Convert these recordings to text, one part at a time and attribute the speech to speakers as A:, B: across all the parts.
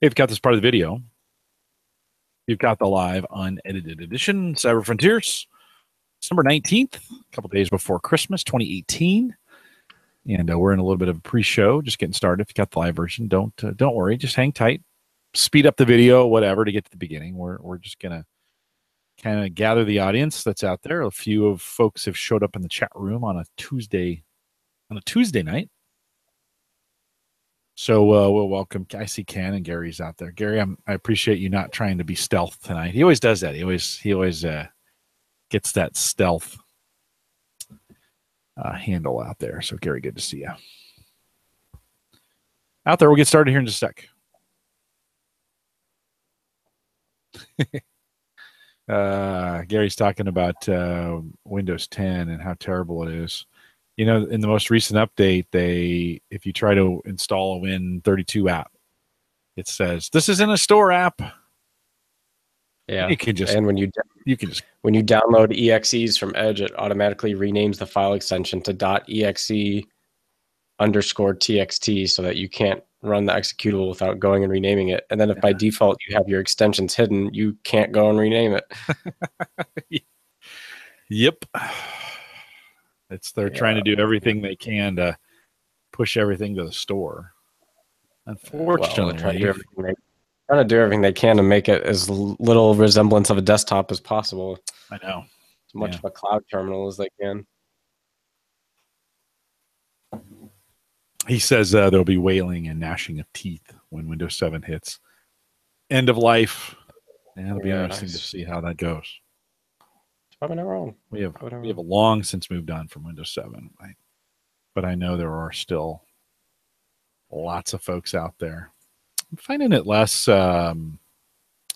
A: If you've got this part of the video, you've got the live unedited edition, Cyber Frontiers, December 19th, a couple days before Christmas 2018. And we're in a little bit of a pre-show, just getting started. If you got the live version, don't worry, just hang tight, speed up the video, whatever, to get to the beginning. We're just gonna kind of gather the audience that's out there. A few of folks have showed up in the chat room on a Tuesday night. So we'll welcome. I see Ken and Gary's out there. Gary, I appreciate you not trying to be stealth tonight. He always does that. He always gets that stealth handle out there. So Gary, good to see you out there. We'll get started here in just a sec. Gary's talking about Windows 10 and how terrible it is. You know, in the most recent update, if you try to install a Win32 app, it says this isn't a store app.
B: Yeah,
A: you can just
B: when you download exes from Edge, it automatically renames the file extension to .exe_txt so that you can't run the executable without going and renaming it. And then if by default you have your extensions hidden, you can't go and rename it.
A: Yep. They're trying to do everything they can to push everything to the store. Unfortunately,
B: they're trying to do everything they can to make it as little resemblance of a desktop as possible.
A: I know.
B: As much of a cloud terminal as they can.
A: He says there'll be wailing and gnashing of teeth when Windows 7 hits end of life. And it'll be interesting to see how that goes.
B: Probably not wrong.
A: We have long since moved on from Windows 7, but I know there are still lots of folks out there. I'm finding it less. I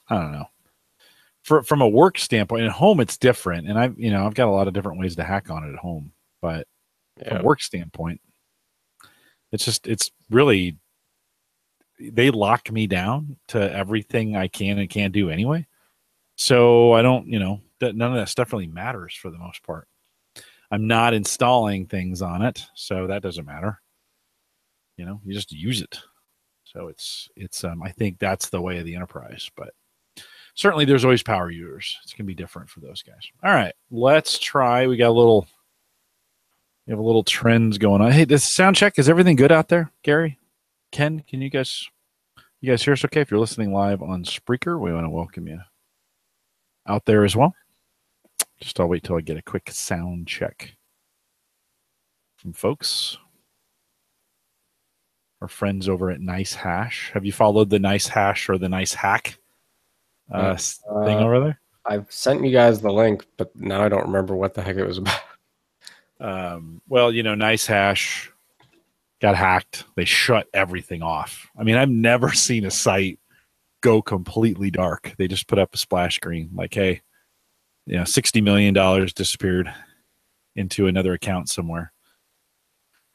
A: don't know. From a work standpoint, at home it's different, and I've got a lot of different ways to hack on it at home. But from a work standpoint, it's really, they lock me down to everything I can and can't do anyway. So I don't, none of that stuff really matters for the most part. I'm not installing things on it, so that doesn't matter. You just use it. So it's I think that's the way of the enterprise, but certainly there's always power users. It's going to be different for those guys. All right, let's try. We have a little trends going on. Hey, this sound check, is everything good out there? Gary, Ken, can you guys hear us okay? If you're listening live on Spreaker, we want to welcome you out there as well. Just I'll wait till I get a quick sound check from folks. Our friends over at Nice Hash. Have you followed the Nice Hash or the Nice Hack thing over there?
B: I've sent you guys the link, but now I don't remember what the heck it was about.
A: Well, Nice Hash got hacked. They shut everything off. I mean, I've never seen a site go completely dark. They just put up a splash screen like, hey, $60 million disappeared into another account somewhere.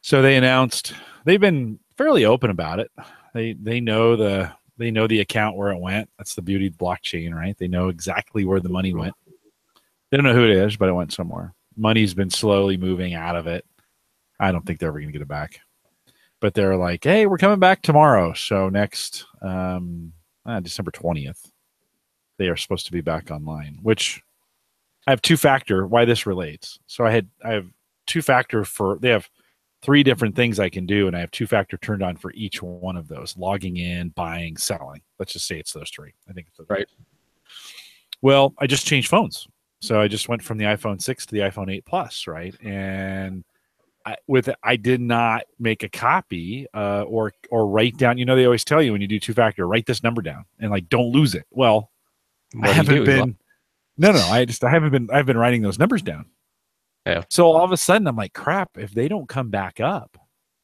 A: So they announced, they've been fairly open about it. They know the account where it went. That's the beauty of blockchain, right? They know exactly where the money went. They don't know who it is, but it went somewhere. Money's been slowly moving out of it. I don't think they're ever going to get it back. But they're like, hey, we're coming back tomorrow. So next December 20th, they are supposed to be back online, which I have two-factor, why this relates. So I have two-factor they have 3 different things I can do, and I have two-factor turned on for each one of those: logging in, buying, selling. Let's just say it's those 3. I think it's those
B: right.
A: Well, I just changed phones. So I just went from the iPhone 6 to the iPhone 8 Plus, right? And I did not make a copy or write down. They always tell you when you do two-factor, write this number down and don't lose it. Well, I haven't been. No. I've been writing those numbers down.
B: Yeah.
A: So all of a sudden I'm like, crap, if they don't come back up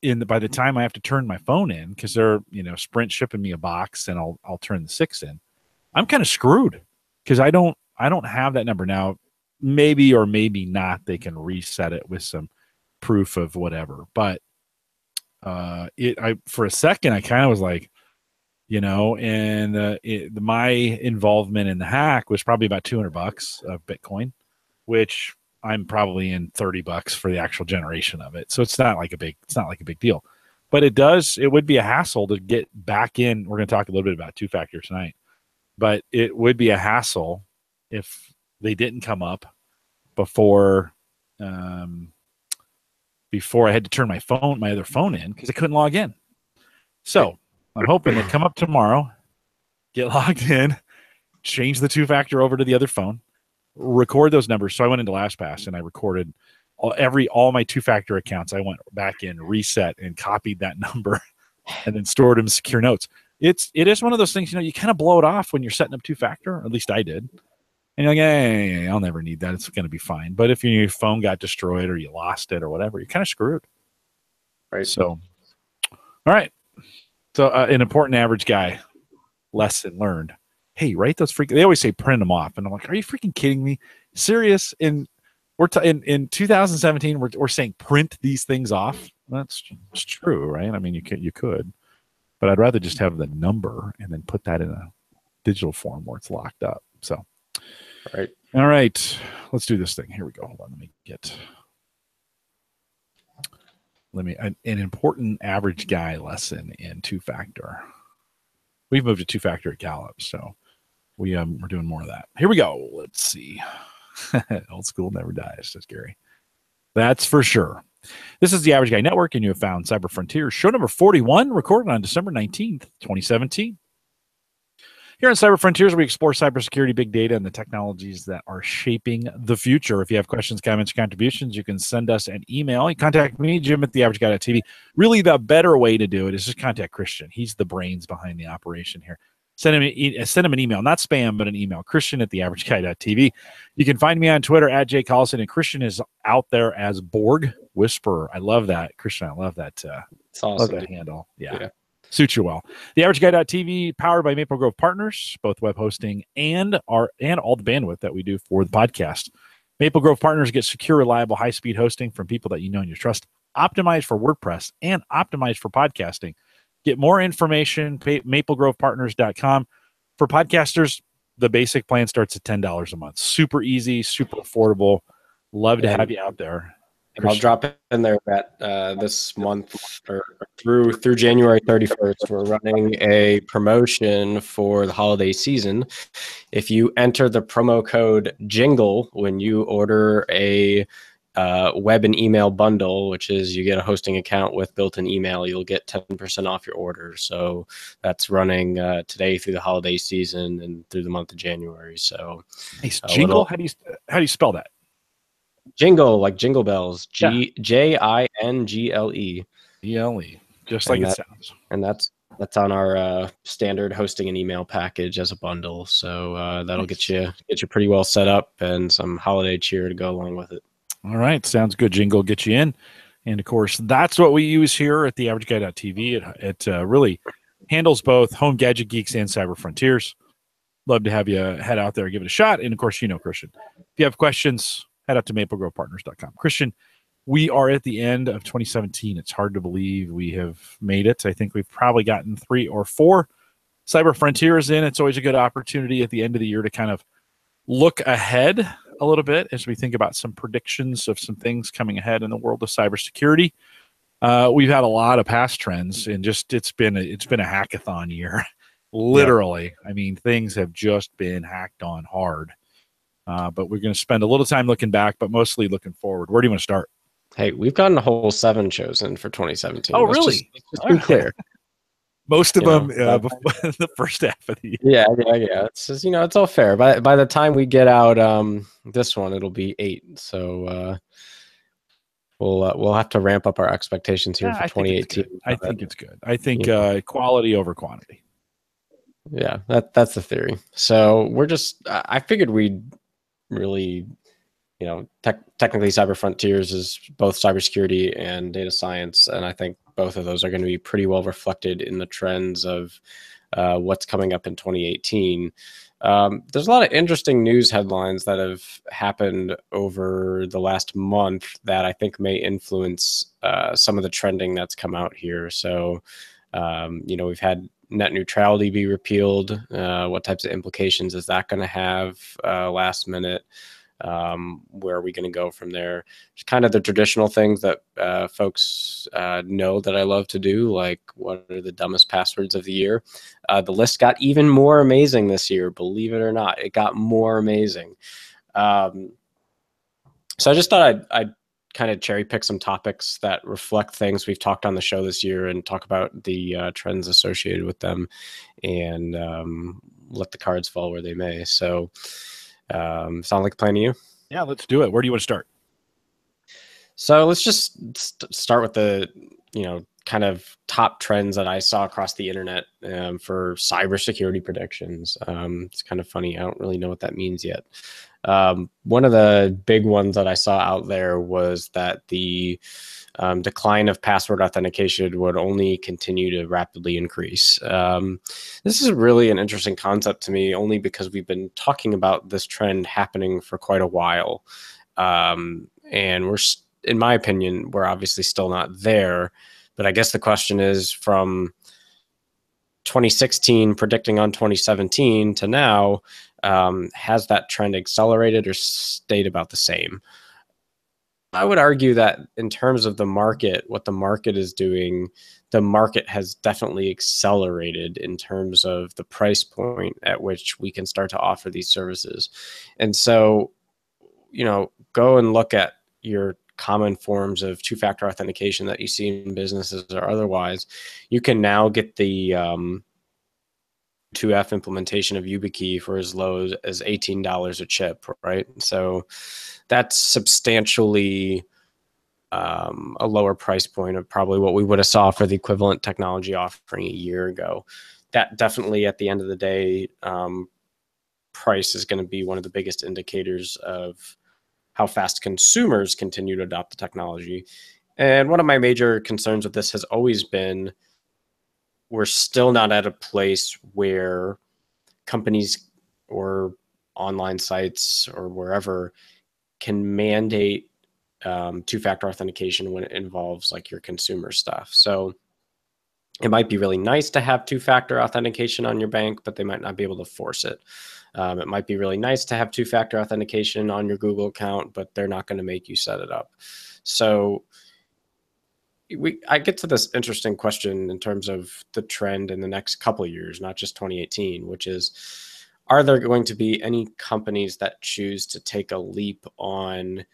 A: by the time I have to turn my phone in, because they're, Sprint shipping me a box and I'll turn the 6 in, I'm kind of screwed because I don't have that number now. Maybe or maybe not, they can reset it with some proof of whatever. But for a second I kind of was like, and my involvement in the hack was probably about $200 of Bitcoin, which I'm probably in $30 for the actual generation of it. So it's not like a big deal. But it would be a hassle to get back in. We're going to talk a little bit about two-factor tonight, but it would be a hassle if they didn't come up before I had to turn my other phone in because I couldn't log in. So I'm hoping they come up tomorrow, get logged in, change the two-factor over to the other phone, record those numbers. So I went into LastPass and I recorded all my two-factor accounts. I went back in, reset, and copied that number, and then stored them in secure notes. It is one of those things, you kind of blow it off when you're setting up two-factor. Or at least I did. And you're like, hey, I'll never need that. It's going to be fine. But if your phone got destroyed or you lost it or whatever, you're kind of screwed.
B: Right.
A: So, all right. So an important average guy lesson learned. Hey, write those they always say print them off. And I'm like, are you freaking kidding me? Serious? In 2017, we're saying print these things off. That's true, right? I mean, you could, but I'd rather just have the number and then put that in a digital form where it's locked up. So, all right, let's do this thing. Here we go. Hold on, an important average guy lesson in two-factor. We've moved to two-factor at Gallup, so we're doing more of that. Here we go. Let's see. Old school never dies, says Gary. That's for sure. This is the Average Guy Network, and you have found Cyber Frontiers, show number 41, recorded on December 19th, 2017. Here on Cyber Frontiers, we explore cybersecurity, big data, and the technologies that are shaping the future. If you have questions, comments, contributions, you can send us an email. You contact me, Jim, at theaverageguy.tv. Really, the better way to do it is just contact Christian. He's the brains behind the operation here. Send him an email, not spam, but an email, Christian at theaverageguy.tv. You can find me on Twitter at Jay Collison, and Christian is out there as Borg Whisperer. I love that, Christian. I love that.
B: It's awesome.
A: Love that handle. Yeah. Suits you well. TheAverageGuy.tv, powered by Maple Grove Partners, both web hosting and all the bandwidth that we do for the podcast. Maple Grove Partners get secure, reliable, high-speed hosting from people that you know and you trust, optimized for WordPress and optimized for podcasting. Get more information, maplegrovepartners.com. For podcasters, the basic plan starts at $10 a month. Super easy, super affordable. Love to have you out there.
B: And I'll drop in there that this month or through January 31st, we're running a promotion for the holiday season. If you enter the promo code JINGLE when you order a web and email bundle, which is you get a hosting account with built-in email, you'll get 10% off your order. So that's running today through the holiday season and through the month of January. So
A: nice. Jingle, how do you spell that?
B: Jingle, like jingle bells. JINGLE.
A: ELE, just like it sounds.
B: And that's on our standard hosting and email package as a bundle. So that'll get you pretty well set up and some holiday cheer to go along with it.
A: All right, sounds good. Jingle get you in, and of course that's what we use here at theaverageguy.tv. It really handles both Home Gadget Geeks and Cyber Frontiers. Love to have you head out there and give it a shot. And of course, Christian, if you have questions, head out to maplegrovepartners.com. Christian, we are at the end of 2017. It's hard to believe we have made it. I think we've probably gotten 3 or 4 Cyber Frontiers in. It's always a good opportunity at the end of the year to kind of look ahead a little bit as we think about some predictions of some things coming ahead in the world of cybersecurity. We've had a lot of past trends, and just it's been a hackathon year, literally. Yep. I mean, things have just been hacked on hard. But we're going to spend a little time looking back, but mostly looking forward. Where do you want to start?
B: Hey, we've gotten a whole 7 chosen for 2017.
A: Oh, really?
B: Let's be clear.
A: Most of them before the first half of the
B: year. Yeah. It's just, it's all fair. By the time we get out this one, it'll be 8. So we'll have to ramp up our expectations here for 2018.
A: I think it's good. I think quality over quantity.
B: Yeah, that's the theory. So I figured we'd really, technically Cyber Frontiers is both cybersecurity and data science. And I think both of those are going to be pretty well reflected in the trends of what's coming up in 2018. There's a lot of interesting news headlines that have happened over the last month that I think may influence some of the trending that's come out here. So, we've had net neutrality be repealed. What types of implications is that going to have last minute? Where are we going to go from there? It's kind of the traditional things that folks know that I love to do, like what are the dumbest passwords of the year. The list got even more amazing this year, believe it or not. It got more amazing. So I just thought I'd kind of cherry pick some topics that reflect things we've talked on the show this year and talk about the trends associated with them, and let the cards fall where they may. So sound like a plan to you?
A: Yeah, let's do it. Where do you want to start?
B: So let's just start with the, kind of top trends that I saw across the internet for cybersecurity predictions. It's kind of funny. I don't really know what that means yet. One of the big ones that I saw out there was that the decline of password authentication would only continue to rapidly increase. This is really an interesting concept to me, only because we've been talking about this trend happening for quite a while. And in my opinion, we're obviously still not there. But I guess the question is, from 2016 predicting on 2017 to now, has that trend accelerated or stayed about the same? I would argue that in terms of the market, what the market is doing, the market has definitely accelerated in terms of the price point at which we can start to offer these services. And so, go and look at your common forms of two-factor authentication that you see in businesses or otherwise. You can now get the 2F implementation of YubiKey for as low as $18 a chip, right? So that's substantially a lower price point of probably what we would have saw for the equivalent technology offering a year ago. That definitely, at the end of the day, price is going to be one of the biggest indicators of how fast consumers continue to adopt the technology. And one of my major concerns with this has always been, we're still not at a place where companies or online sites or wherever can mandate two-factor authentication when it involves like your consumer stuff. So it might be really nice to have two-factor authentication on your bank, but they might not be able to force it. It might be really nice to have two-factor authentication on your Google account, but they're not going to make you set it up. So I get to this interesting question in terms of the trend in the next couple of years, not just 2018, which is, are there going to be any companies that choose to take a leap on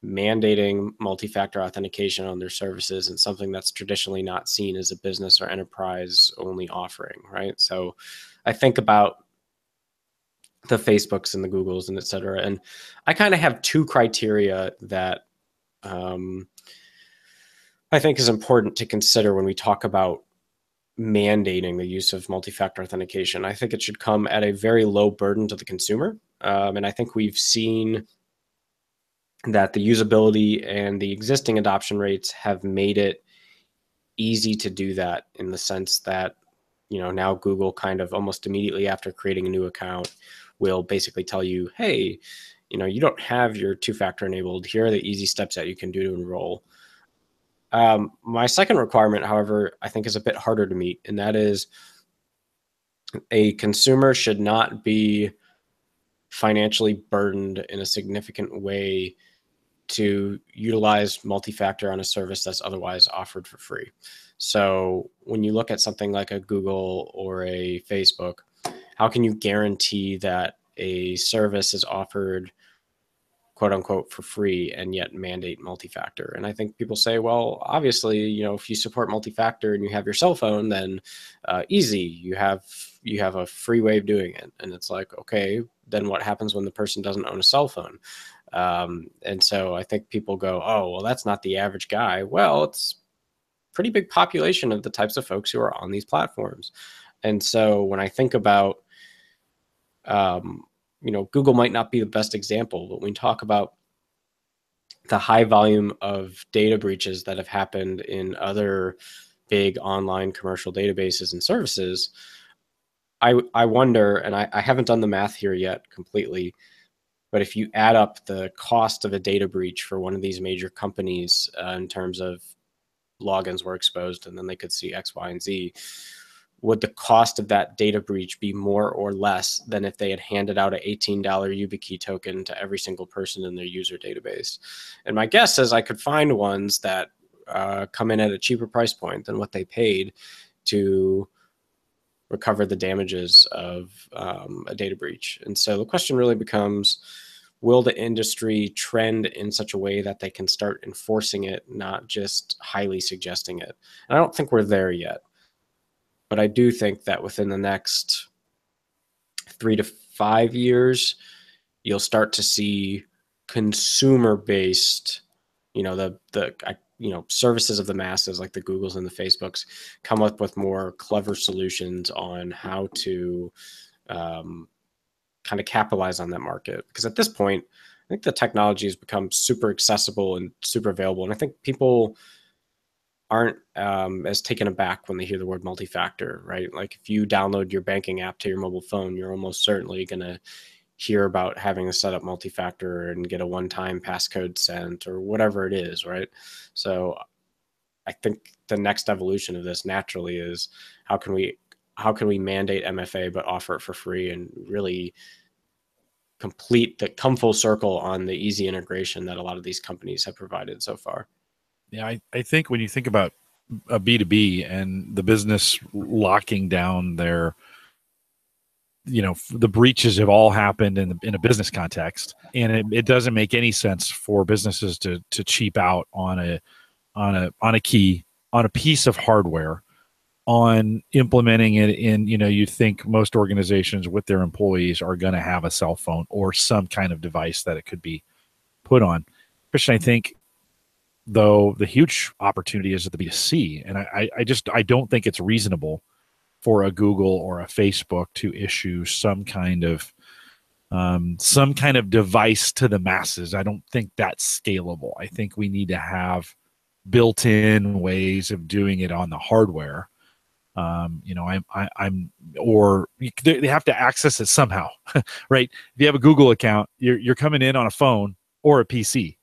B: mandating multi-factor authentication on their services, and something that's traditionally not seen as a business or enterprise only offering, right? So I think about the Facebooks and the Googles and et cetera, and I kind of have two criteria that I think is important to consider when we talk about mandating the use of multi-factor authentication. I think it should come at a very low burden to the consumer. And I think we've seen that the usability and the existing adoption rates have made it easy to do that, in the sense that, now Google kind of almost immediately after creating a new account will basically tell you, hey, you don't have your two-factor enabled. Here are the easy steps that you can do to enroll. My second requirement, however, I think is a bit harder to meet, and that is a consumer should not be financially burdened in a significant way to utilize multi-factor on a service that's otherwise offered for free. So when you look at something like a Google or a Facebook, how can you guarantee that a service is offered quote unquote for free and yet mandate multi-factor? And I think people say, well, obviously, if you support multi-factor and you have your cell phone, then easy, you have a free way of doing it. And it's like, okay, then what happens when the person doesn't own a cell phone? And so I think people go, oh, well, that's not the average guy. Well, it's a pretty big population of the types of folks who are on these platforms. And so when I think about, Google might not be the best example, but when we talk about the high volume of data breaches that have happened in other big online commercial databases and services, I wonder, and I haven't done the math here yet completely, but if you add up the cost of a data breach for one of these major companies in terms of logins were exposed and then they could see X, Y, and Z, would the cost of that data breach be more or less than if they had handed out an $18 YubiKey token to every single person in their user database? And my guess is I could find ones that come in at a cheaper price point than what they paid to recover the damages of a data breach. And so the question really becomes, will the industry trend in such a way that they can start enforcing it, not just highly suggesting it? And I don't think we're there yet. But I do think that within the next 3 to 5 years, you'll start to see consumer-based, services of the masses like the Googles and the Facebooks come up with more clever solutions on how to kind of capitalize on that market. Because at this point, I think the technology has become super accessible and super available. And I think people aren't as taken aback when they hear the word multi-factor, right? Like if you download your banking app to your mobile phone, you're almost certainly going to hear about having to set up multi-factor and get a one-time passcode sent or whatever it is, right? So I think the next evolution of this naturally is how can we mandate MFA but offer it for free and really come full circle on the easy integration that a lot of these companies have provided so far.
A: Yeah, I think when you think about a B2B and the business locking down their, the breaches have all happened in a business context, and it doesn't make any sense for businesses to cheap out on a key, on a piece of hardware, on implementing it in, you think most organizations with their employees are going to have a cell phone or some kind of device that it could be put on. Christian, I think, though, the huge opportunity is at the B2C. And I don't think it's reasonable for a Google or a Facebook to issue some kind of device to the masses. I don't think that's scalable. I think we need to have built-in ways of doing it on the hardware. They have to access it somehow, right? If you have a Google account, you're coming in on a phone or a PC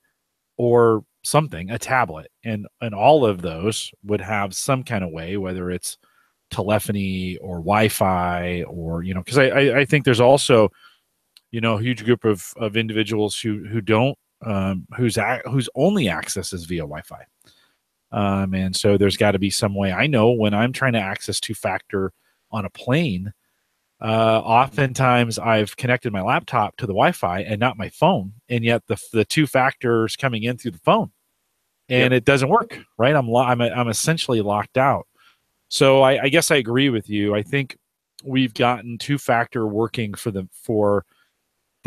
A: or something, a tablet, and all of those would have some kind of way, whether it's telephony or Wi-Fi or, because I think there's also, a huge group of individuals who don't, whose only access is via Wi-Fi. And so there's got to be some way. I know when I'm trying to access two-factor on a plane, oftentimes I've connected my laptop to the Wi-Fi and not my phone, and yet the two factors coming in through the phone, and It doesn't work, right? I'm essentially locked out. So I guess I agree with you. I think we've gotten two-factor working for the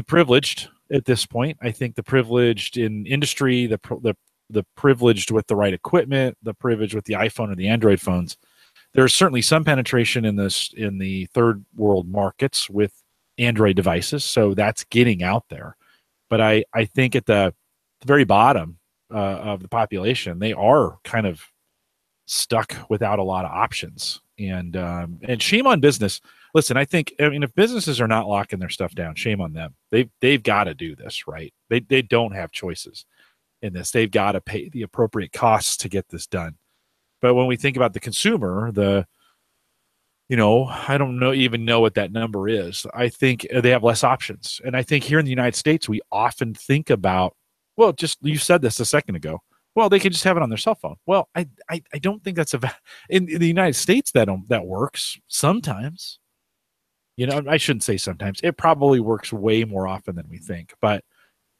A: privileged at this point. I think the privileged in industry, the privileged with the right equipment, the privileged with the iPhone or the Android phones. There's certainly some penetration in the third world markets with Android devices, so that's getting out there. But I think at the very bottom of the population, they are kind of stuck without a lot of options. And shame on business. Listen, I mean, if businesses are not locking their stuff down, shame on them. They've got to do this, right? They don't have choices in this. They've got to pay the appropriate costs to get this done. But when we think about the consumer, I don't even know what that number is. I think they have less options. And I think here in the United States, we often think about, well, just, you said this a second ago, well, they could just have it on their cell phone. Well, I don't think that's in the United States that works sometimes. I shouldn't say sometimes. It probably works way more often than we think. But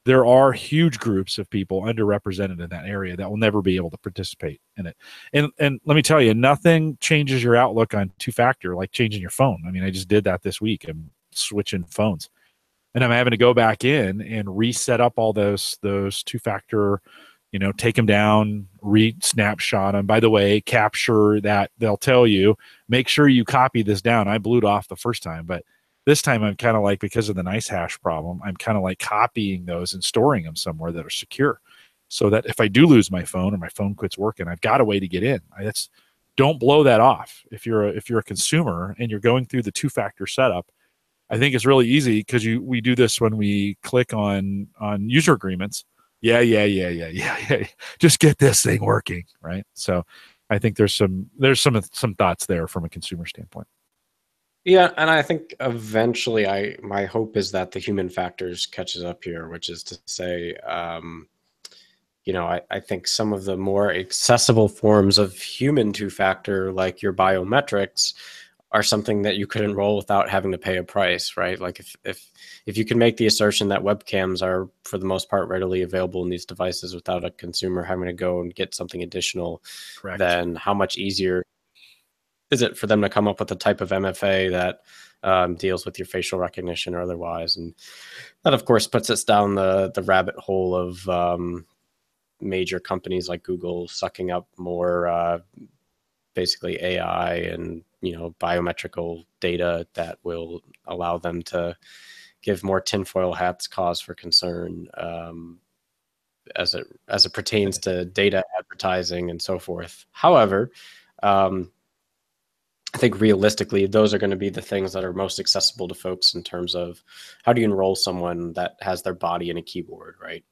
A: there are huge groups of people underrepresented in that area that will never be able to participate in it. And let me tell you, nothing changes your outlook on two-factor like changing your phone. I mean, I just did that this week. I'm switching phones. And I'm having to go back in and reset up all those two-factor, take them down, re-snapshot them. By the way, capture that. They'll tell you, make sure you copy this down. I blew it off the first time, but this time I'm kind of like, because of the NiceHash problem, I'm kind of like copying those and storing them somewhere that are secure, so that if I do lose my phone or my phone quits working, I've got a way to get in. Don't blow that off. If you're a consumer and you're going through the two-factor setup, I think it's really easy because we do this when we click on user agreements. Yeah. Just get this thing working, right? So I think there's some thoughts there from a consumer standpoint.
B: Yeah, and I think eventually, my hope is that the human factors catches up here, which is to say, I think some of the more accessible forms of human two-factor, like your biometrics, are something that you could enroll without having to pay a price, right? Like if you can make the assertion that webcams are for the most part readily available in these devices without a consumer having to go and get something additional,
A: Correct.
B: then how much easier is it for them to come up with a type of MFA that deals with your facial recognition or otherwise? And that, of course, puts us down the rabbit hole of major companies like Google sucking up more basically AI and biometrical data that will allow them to give more tinfoil hats cause for concern as it pertains to data advertising and so forth. However, I think realistically, those are going to be the things that are most accessible to folks in terms of how do you enroll someone that has their body in a keyboard, right?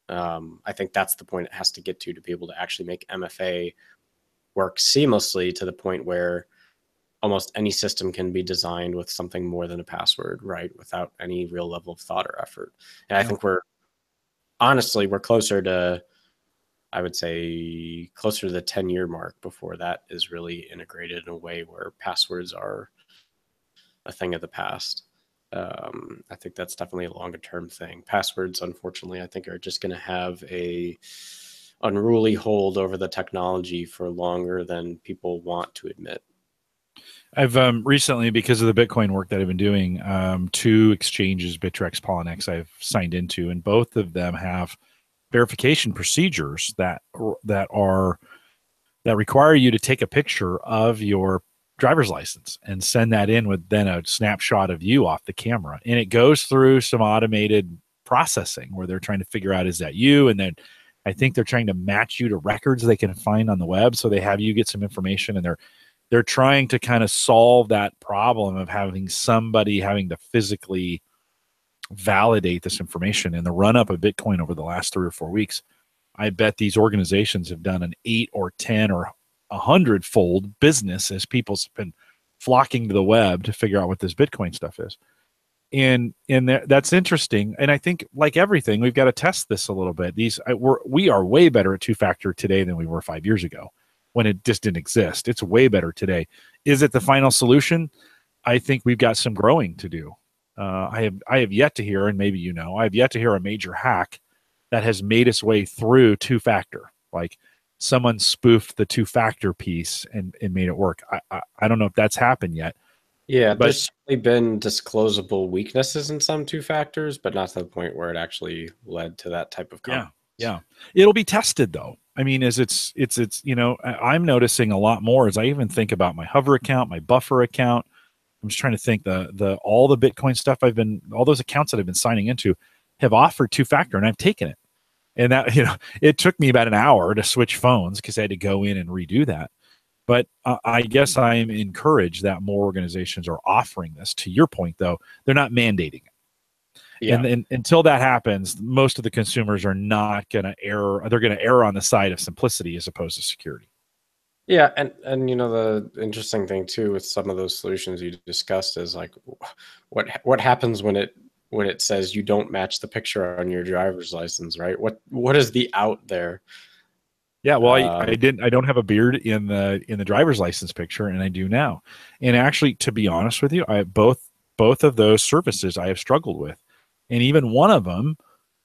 B: I think that's the point it has to get to be able to actually make MFA work seamlessly to the point where almost any system can be designed with something more than a password, right? Without any real level of thought or effort. And I think we're closer to, I would say, closer to the 10-year mark before that is really integrated in a way where passwords are a thing of the past. I think that's definitely a longer term thing. Passwords, unfortunately, I think are just going to have a unruly hold over the technology for longer than people want to admit.
A: I've recently, because of the Bitcoin work that I've been doing, 2 exchanges, Bittrex, Polynex, I've signed into, and both of them have verification procedures that require you to take a picture of your driver's license and send that in with then a snapshot of you off the camera. And it goes through some automated processing where they're trying to figure out, is that you? And then I think they're trying to match you to records they can find on the web. So they have you get some information, and they're trying to kind of solve that problem of having somebody having to physically validate this information. In the run up of Bitcoin over the last 3 or 4 weeks, I bet these organizations have done an 8 or 10 or 100-fold business as people's been flocking to the web to figure out what this Bitcoin stuff is. And that's interesting. And I think, like everything, we've got to test this a little bit. We are way better at two-factor today than we were 5 years ago when it just didn't exist. It's way better today. Is it the final solution? I think we've got some growing to do. I have yet to hear, and maybe I have yet to hear a major hack that has made its way through two-factor. Like someone spoofed the two-factor piece and made it work. I don't know if that's happened yet.
B: Yeah, but there's certainly been disclosable weaknesses in some two-factors, but not to the point where it actually led to that type of confidence.
A: Yeah. It'll be tested though. I mean, I'm noticing a lot more as I even think about my Hover account, my Buffer account. I'm just trying to think all the Bitcoin stuff all those accounts that I've been signing into have offered two-factor, and I've taken it. And that, it took me about an hour to switch phones because I had to go in and redo that. But I guess I'm encouraged that more organizations are offering this. To your point, though, they're not mandating it. Yeah. And until that happens, most of the consumers are not going to err. They're going to err on the side of simplicity as opposed to security.
B: Yeah, and the interesting thing too with some of those solutions you discussed is like, what happens when it says you don't match the picture on your driver's license, right? What is the out there?
A: Yeah, well, I don't have a beard in the driver's license picture, and I do now. And actually, to be honest with you, I have both of those services I have struggled with, and even one of them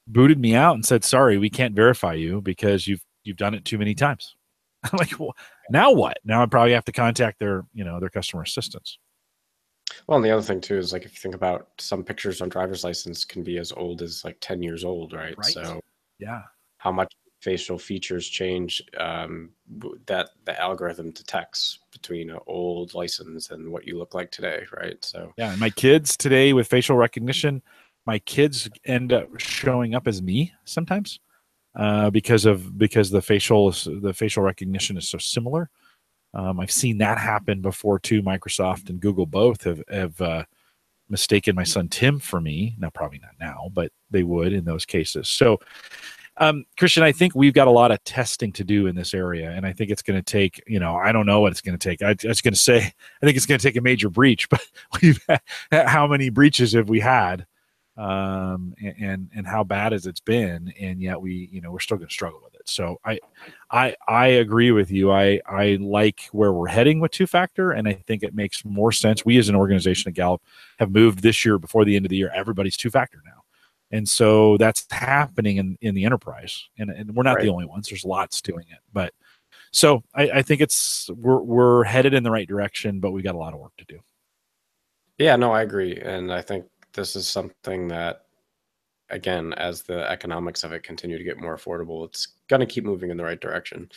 A: booted me out and said, "Sorry, we can't verify you because you've done it too many times." I'm like, well, now what? Now I probably have to contact their customer assistance.
B: Well, and the other thing too is like if you think about some pictures on driver's license can be as old as like 10 years old, right? So
A: yeah,
B: how much facial features change that the algorithm detects between an old license and what you look like today, right? So
A: yeah, and my kids today with facial recognition, my kids end up showing up as me sometimes. Because the facial recognition is so similar. I've seen that happen before too. Microsoft and Google both have mistaken my son Tim for me. Now, probably not now, but they would in those cases. So Christian, I think we've got a lot of testing to do in this area, and I think it's going to take, I don't know what it's going to take. I was going to say, I think it's going to take a major breach, but how many breaches have we had, and how bad has it's been, and yet we're still going to struggle with it. So I agree with you. I like where we're heading with two-factor, and I think it makes more sense. We as an organization at Gallup have moved this year, before the end of the year, everybody's two-factor now. And so that's happening in the enterprise, and we're not the only ones. There's lots doing it, but so I think we're headed in the right direction, but we got a lot of work to do.
B: Yeah, no, I agree, and I think this is something that, again, as the economics of it continue to get more affordable, it's going to keep moving in the right direction.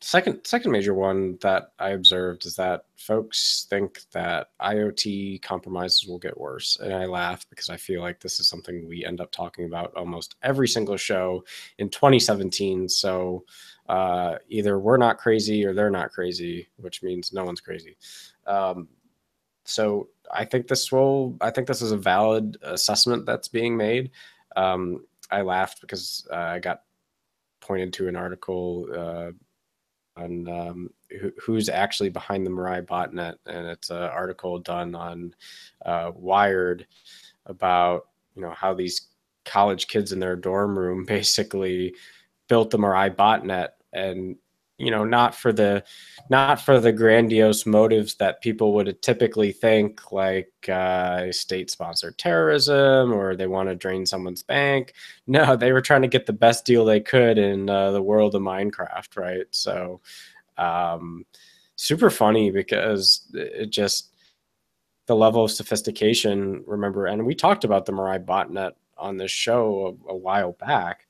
B: Second major one that I observed is that folks think that IoT compromises will get worse. And I laugh because I feel like this is something we end up talking about almost every single show in 2017. So either we're not crazy or they're not crazy, which means no one's crazy. So I think this is a valid assessment that's being made. I laughed because I got pointed to an article on who's actually behind the Mirai botnet, and it's an article done on Wired about how these college kids in their dorm room basically built the Mirai botnet, and not for the grandiose motives that people would typically think, like state-sponsored terrorism or they want to drain someone's bank. No, they were trying to get the best deal they could in the world of Minecraft, right? So super funny because it just, the level of sophistication, remember, and we talked about the Mirai botnet on this show a while back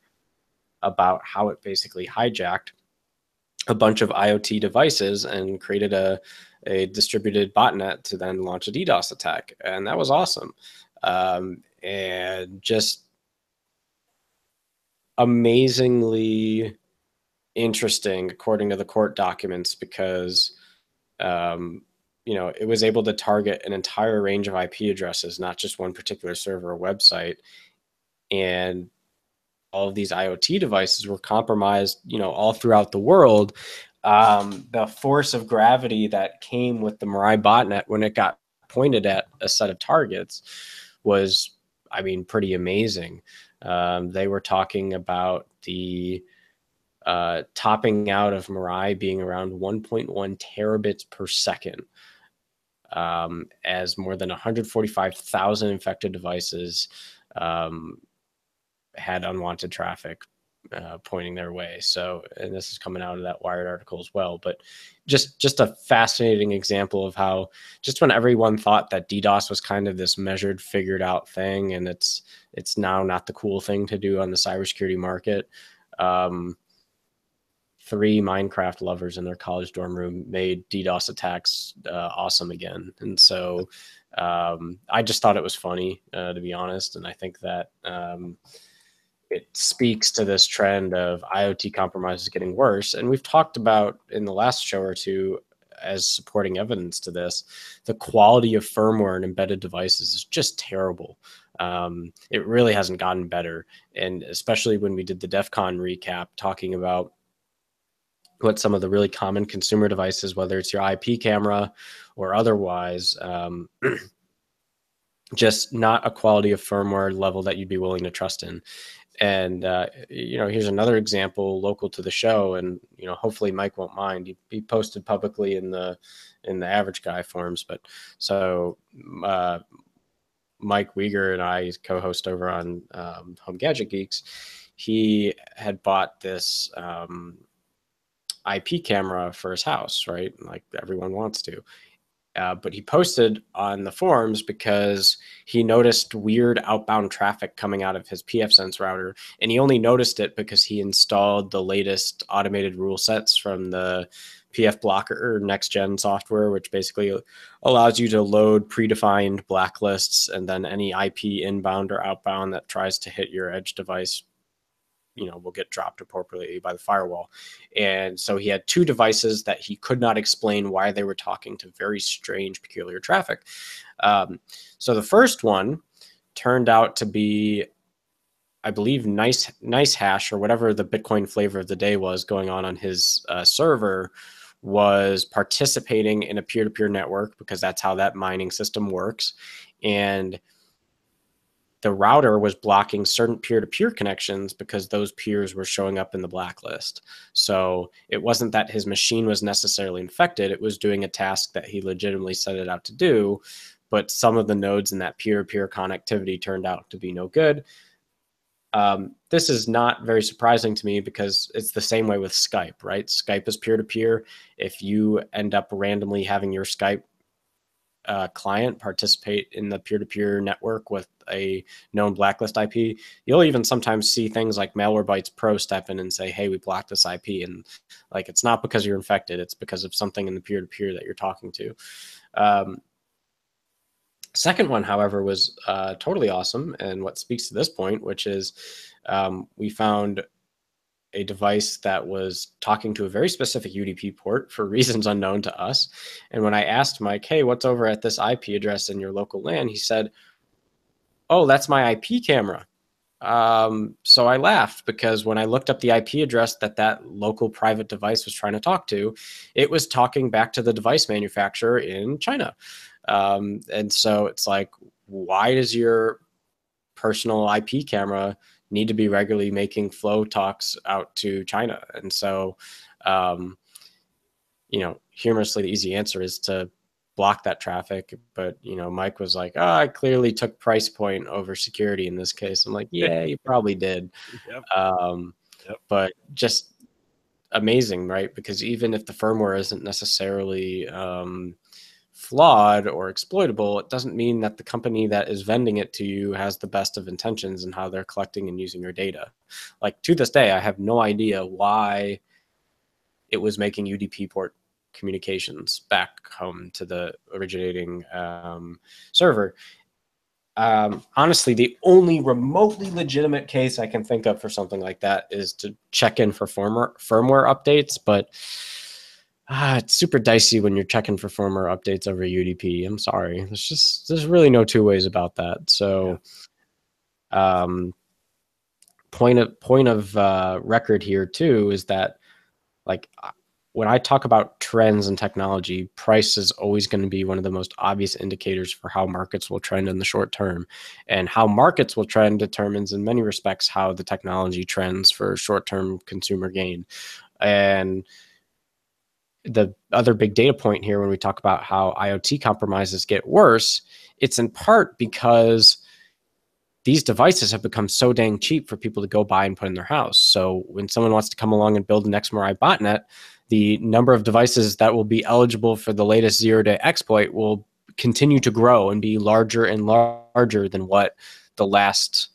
B: about how it basically hijacked a bunch of IoT devices and created a distributed botnet to then launch a DDoS attack. And that was awesome. And just amazingly interesting, according to the court documents, because, it was able to target an entire range of IP addresses, not just one particular server or website. And all of these IoT devices were compromised, all throughout the world. The force of gravity that came with the Mirai botnet when it got pointed at a set of targets was, pretty amazing. They were talking about the topping out of Mirai being around 1.1 terabits per second, as more than 145,000 infected devices had unwanted traffic pointing their way. So, and this is coming out of that Wired article as well, but just a fascinating example of how just when everyone thought that DDoS was kind of this measured, figured out thing, and it's now not the cool thing to do on the cybersecurity market. 3 Minecraft lovers in their college dorm room made DDoS attacks awesome again. And so I just thought it was funny, to be honest. And I think that it speaks to this trend of IoT compromises getting worse. And we've talked about in the last show or two, as supporting evidence to this, the quality of firmware and embedded devices is just terrible. It really hasn't gotten better. And especially when we did the DEF CON recap talking about what some of the really common consumer devices, whether it's your IP camera or otherwise, just not a quality of firmware level that you'd be willing to trust in. And, here's another example local to the show, and, hopefully Mike won't mind. He posted publicly in the Average Guy forums, but so Mike Uyghur and I co-host over on Home Gadget Geeks. He had bought this IP camera for his house, right? Like everyone wants to. But he posted on the forums because he noticed weird outbound traffic coming out of his pfSense router. And he only noticed it because he installed the latest automated rule sets from the PF Blocker next gen software, which basically allows you to load predefined blacklists, and then any IP inbound or outbound that tries to hit your edge device will get dropped appropriately by the firewall. And so he had 2 devices that he could not explain why they were talking to very strange, peculiar traffic. So the first one turned out to be, I believe NiceHash or whatever the Bitcoin flavor of the day was going on his server was participating in a peer-to-peer network, because that's how that mining system works. And the router was blocking certain peer-to-peer connections because those peers were showing up in the blacklist. So it wasn't that his machine was necessarily infected. It was doing a task that he legitimately set it out to do. But some of the nodes in that peer-to-peer connectivity turned out to be no good. This is not very surprising to me, because it's the same way with Skype, right? Skype is peer-to-peer. If you end up randomly having your Skype client participate in the peer-to-peer network with a known blacklist IP, you'll even sometimes see things like Malwarebytes Pro step in and say, hey, we blocked this IP. And like, it's not because you're infected, it's because of something in the peer-to-peer that you're talking to. Second one, however, was totally awesome, and what speaks to this point, which is we found a device that was talking to a very specific UDP port for reasons unknown to us. And when I asked Mike, hey, what's over at this IP address in your local LAN, he said, oh, that's my IP camera. So I laughed, because when I looked up the IP address that local private device was trying to talk to, it was talking back to the device manufacturer in China. And so it's like, why does your personal IP camera need to be regularly making flow talks out to China? And so, humorously, the easy answer is to block that traffic. But, Mike was like, oh, I clearly took price point over security in this case. I'm like, yeah, you probably did.
A: Yep.
B: But just amazing, right? Because even if the firmware isn't necessarily flawed or exploitable, it doesn't mean that the company that is vending it to you has the best of intentions in how they're collecting and using your data. Like, to this day, I have no idea why it was making UDP port communications back home to the originating server. Honestly, the only remotely legitimate case I can think of for something like that is to check in for firmware updates, but it's super dicey when you're checking for firmware updates over UDP. I'm sorry. There's really no two ways about that. So, point of record here too is that, like, when I talk about trends in technology, price is always going to be one of the most obvious indicators for how markets will trend in the short term. And how markets will trend determines in many respects how the technology trends for short-term consumer gain. And the other big data point here, when we talk about how IoT compromises get worse, it's in part because these devices have become so dang cheap for people to go buy and put in their house. So when someone wants to come along and build an XMRI botnet, the number of devices that will be eligible for the latest zero-day exploit will continue to grow and be larger and larger than what the last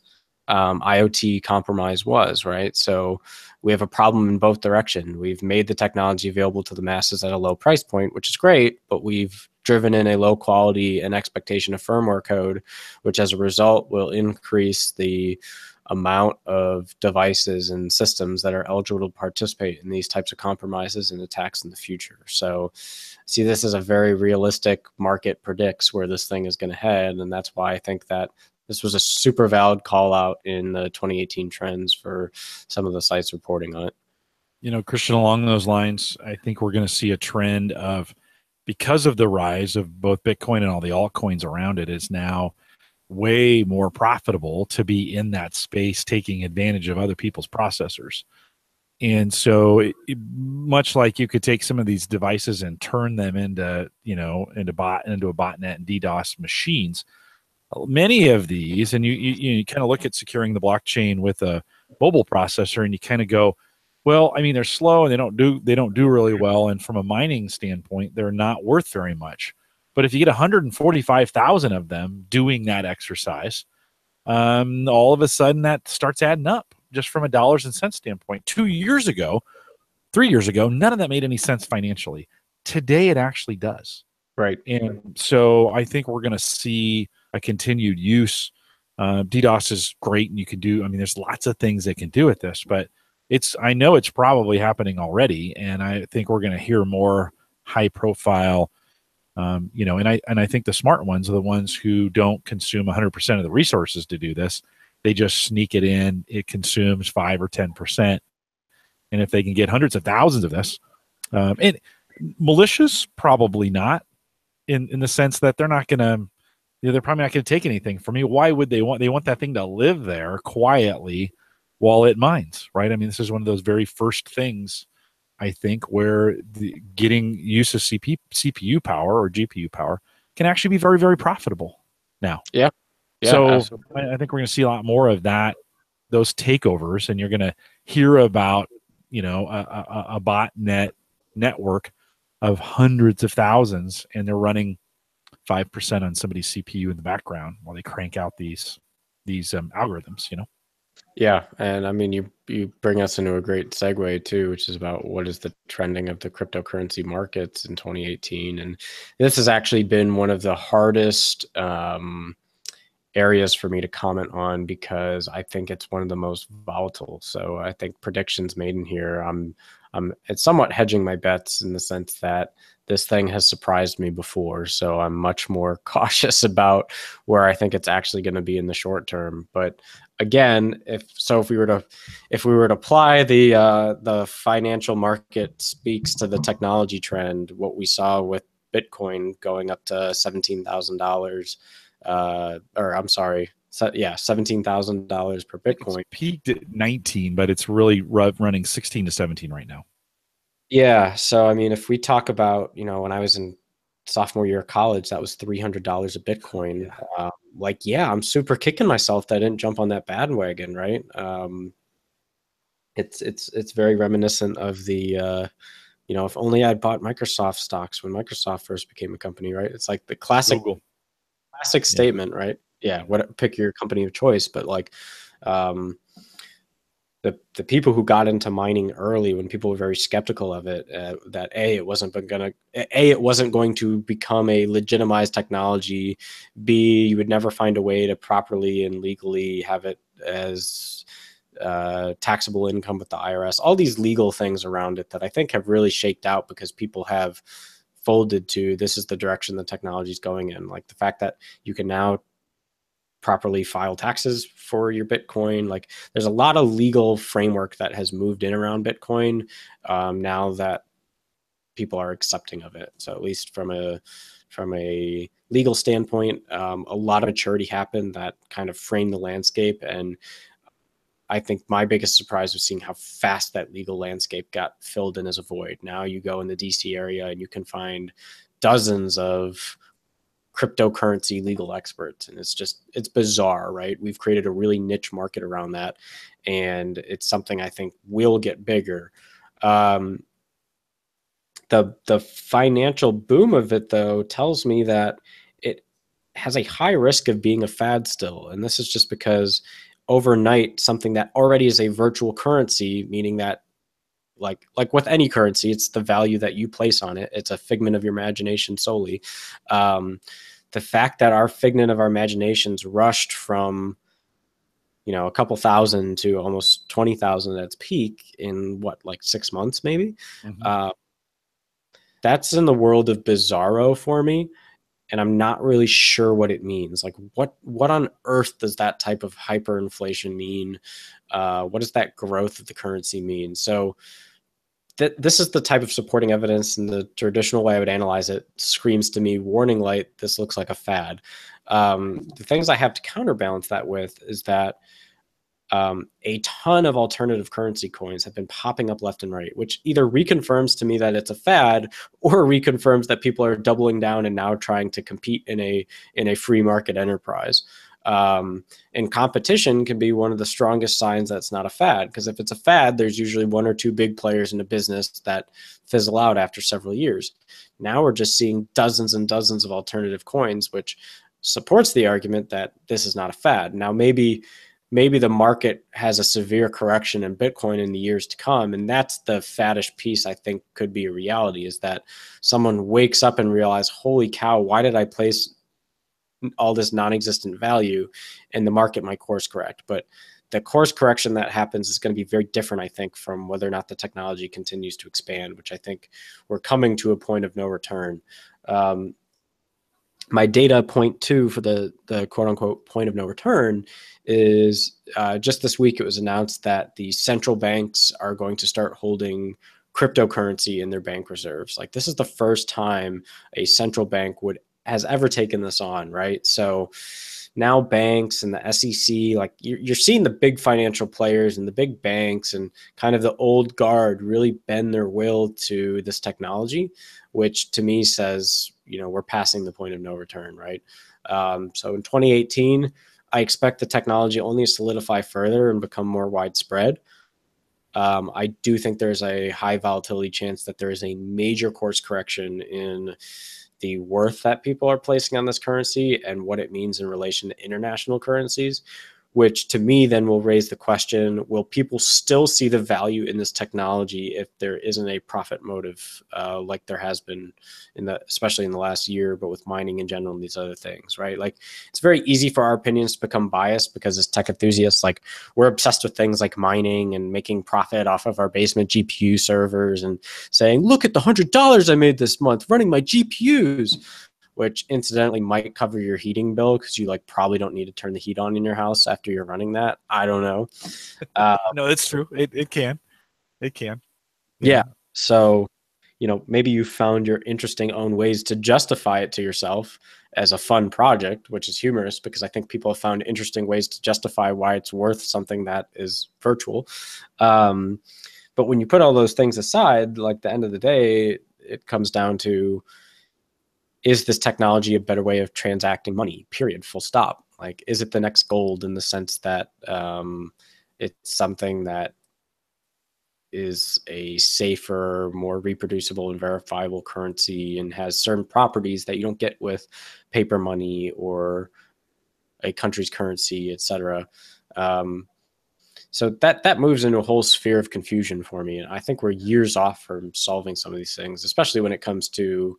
B: IoT compromise was, right? So we have a problem in both directions. We've made the technology available to the masses at a low price point, which is great, but we've driven in a low quality and expectation of firmware code, which as a result will increase the amount of devices and systems that are eligible to participate in these types of compromises and attacks in the future. So see this as a very realistic market predicts where this thing is going to head. And that's why I think that this was a super valid call out in the 2018 trends for some of the sites reporting on it.
A: Christian, along those lines, I think we're going to see a trend of, because of the rise of both Bitcoin and all the altcoins around it, is now way more profitable to be in that space, taking advantage of other people's processors. And so much like you could take some of these devices and turn them into a botnet and DDoS machines, many of these, and you kind of look at securing the blockchain with a mobile processor, and you kind of go, well, I mean, they're slow and they don't do really well, and from a mining standpoint, they're not worth very much. But if you get 145,000 of them doing that exercise, all of a sudden that starts adding up just from a dollars and cents standpoint. 3 years ago, none of that made any sense financially. Today, it actually does.
B: Right.
A: And so I think we're going to see a continued use. DDoS is great, and you can do, there's lots of things they can do with this, but I know it's probably happening already, and I think we're going to hear more high profile, and I think the smart ones are the ones who don't consume 100% of the resources to do this. They just sneak it in. It consumes 5 or 10%. And if they can get hundreds of thousands of this, and malicious, probably not, in the sense that they're not going to, they're probably not going to take anything from me. Why would they want that thing to live there quietly while it mines, right? I mean, this is one of those very first things, I think, where getting use of CPU power or GPU power can actually be very, very profitable now.
B: Yeah.
A: So I think we're going to see a lot more of that, those takeovers, and you're going to hear about, a botnet network of hundreds of thousands, and they're running 5% on somebody's CPU in the background while they crank out these algorithms.
B: Yeah, and I mean, you bring us into a great segue too, which is about what is the trending of the cryptocurrency markets in 2018, and this has actually been one of the hardest areas for me to comment on because I think it's one of the most volatile. So I think predictions made in here, it's somewhat hedging my bets in the sense that this thing has surprised me before. So I'm much more cautious about where I think it's actually going to be in the short term. But again, if we were to apply the financial market speaks to the technology trend, what we saw with Bitcoin going up to $17,000, or I'm sorry, $17,000 per Bitcoin.
A: It's peaked at 19, but it's really running 16 to 17 right now.
B: Yeah. So, I mean, if we talk about, when I was in sophomore year of college, that was $300 a Bitcoin. Yeah. I'm super kicking myself that I didn't jump on that bandwagon, right? It's very reminiscent of the, if only I'd bought Microsoft stocks when Microsoft first became a company, right? It's like the classic statement, right? Yeah. Pick your company of choice, but the people who got into mining early when people were very skeptical of it, that it wasn't going to become a legitimized technology, B, you would never find a way to properly and legally have it as taxable income with the IRS, all these legal things around it that I think have really shaked out because people have folded to this is the direction the technology is going in. Like the fact that you can now properly file taxes for your Bitcoin. Like there's a lot of legal framework that has moved in around Bitcoin now that people are accepting of it. So at least from a legal standpoint, a lot of maturity happened that kind of framed the landscape. And I think my biggest surprise was seeing how fast that legal landscape got filled in as a void. Now you go in the DC area and you can find dozens of cryptocurrency legal experts, and it's bizarre, right? We've created a really niche market around that, and it's something I think will get bigger. The financial boom of it, though, tells me that it has a high risk of being a fad still, and this is just because overnight something that already is a virtual currency, meaning that like with any currency, it's the value that you place on it. It's a figment of your imagination solely. The fact that our figment of our imaginations rushed from, a couple thousand to almost 20,000 at its peak in 6 months, maybe.
A: Mm-hmm.
B: That's in the world of bizarro for me. And I'm not really sure what it means. Like what on earth does that type of hyperinflation mean? What does that growth of the currency mean? So this is the type of supporting evidence, and the traditional way I would analyze it screams to me, warning light, this looks like a fad. The things I have to counterbalance that with is that a ton of alternative currency coins have been popping up left and right, which either reconfirms to me that it's a fad or reconfirms that people are doubling down and now trying to compete in a free market enterprise. And competition can be one of the strongest signs that's not a fad, because if it's a fad, there's usually one or two big players in a business that fizzle out after several years. Now we're just seeing dozens and dozens of alternative coins, which supports the argument that this is not a fad. Now, maybe the market has a severe correction in Bitcoin in the years to come. And that's the faddish piece I think could be a reality, is that someone wakes up and realizes, holy cow, why did I place all this non-existent value, and the market might course correct. But the course correction that happens is going to be very different, I think, from whether or not the technology continues to expand, which I think we're coming to a point of no return. my data point two for the quote unquote point of no return is just this week it was announced that the central banks are going to start holding cryptocurrency in their bank reserves. Like, this is the first time a central bank has ever taken this on, right? So now banks and the SEC, like, you're seeing the big financial players and the big banks and kind of the old guard really bend their will to this technology, which to me says, we're passing the point of no return, right? So in 2018, I expect the technology only to solidify further and become more widespread. I do think there's a high volatility chance that there is a major course correction in the worth that people are placing on this currency and what it means in relation to international currencies, which to me then will raise the question, will people still see the value in this technology if there isn't a profit motive like there has been especially in the last year, but with mining in general and these other things, right? Like, it's very easy for our opinions to become biased because as tech enthusiasts, like, we're obsessed with things like mining and making profit off of our basement GPU servers and saying, look at the $100 I made this month running my GPUs, which incidentally might cover your heating bill because you probably don't need to turn the heat on in your house after you're running that. I don't know.
A: No, it's true. It can.
B: Yeah. So, maybe you found your interesting own ways to justify it to yourself as a fun project, which is humorous because I think people have found interesting ways to justify why it's worth something that is virtual. But when you put all those things aside, like, the end of the day, it comes down to, is this technology a better way of transacting money, period, full stop? Like, is it the next gold in the sense that it's something that is a safer, more reproducible and verifiable currency and has certain properties that you don't get with paper money or a country's currency, et cetera. So that moves into a whole sphere of confusion for me. And I think we're years off from solving some of these things, especially when it comes to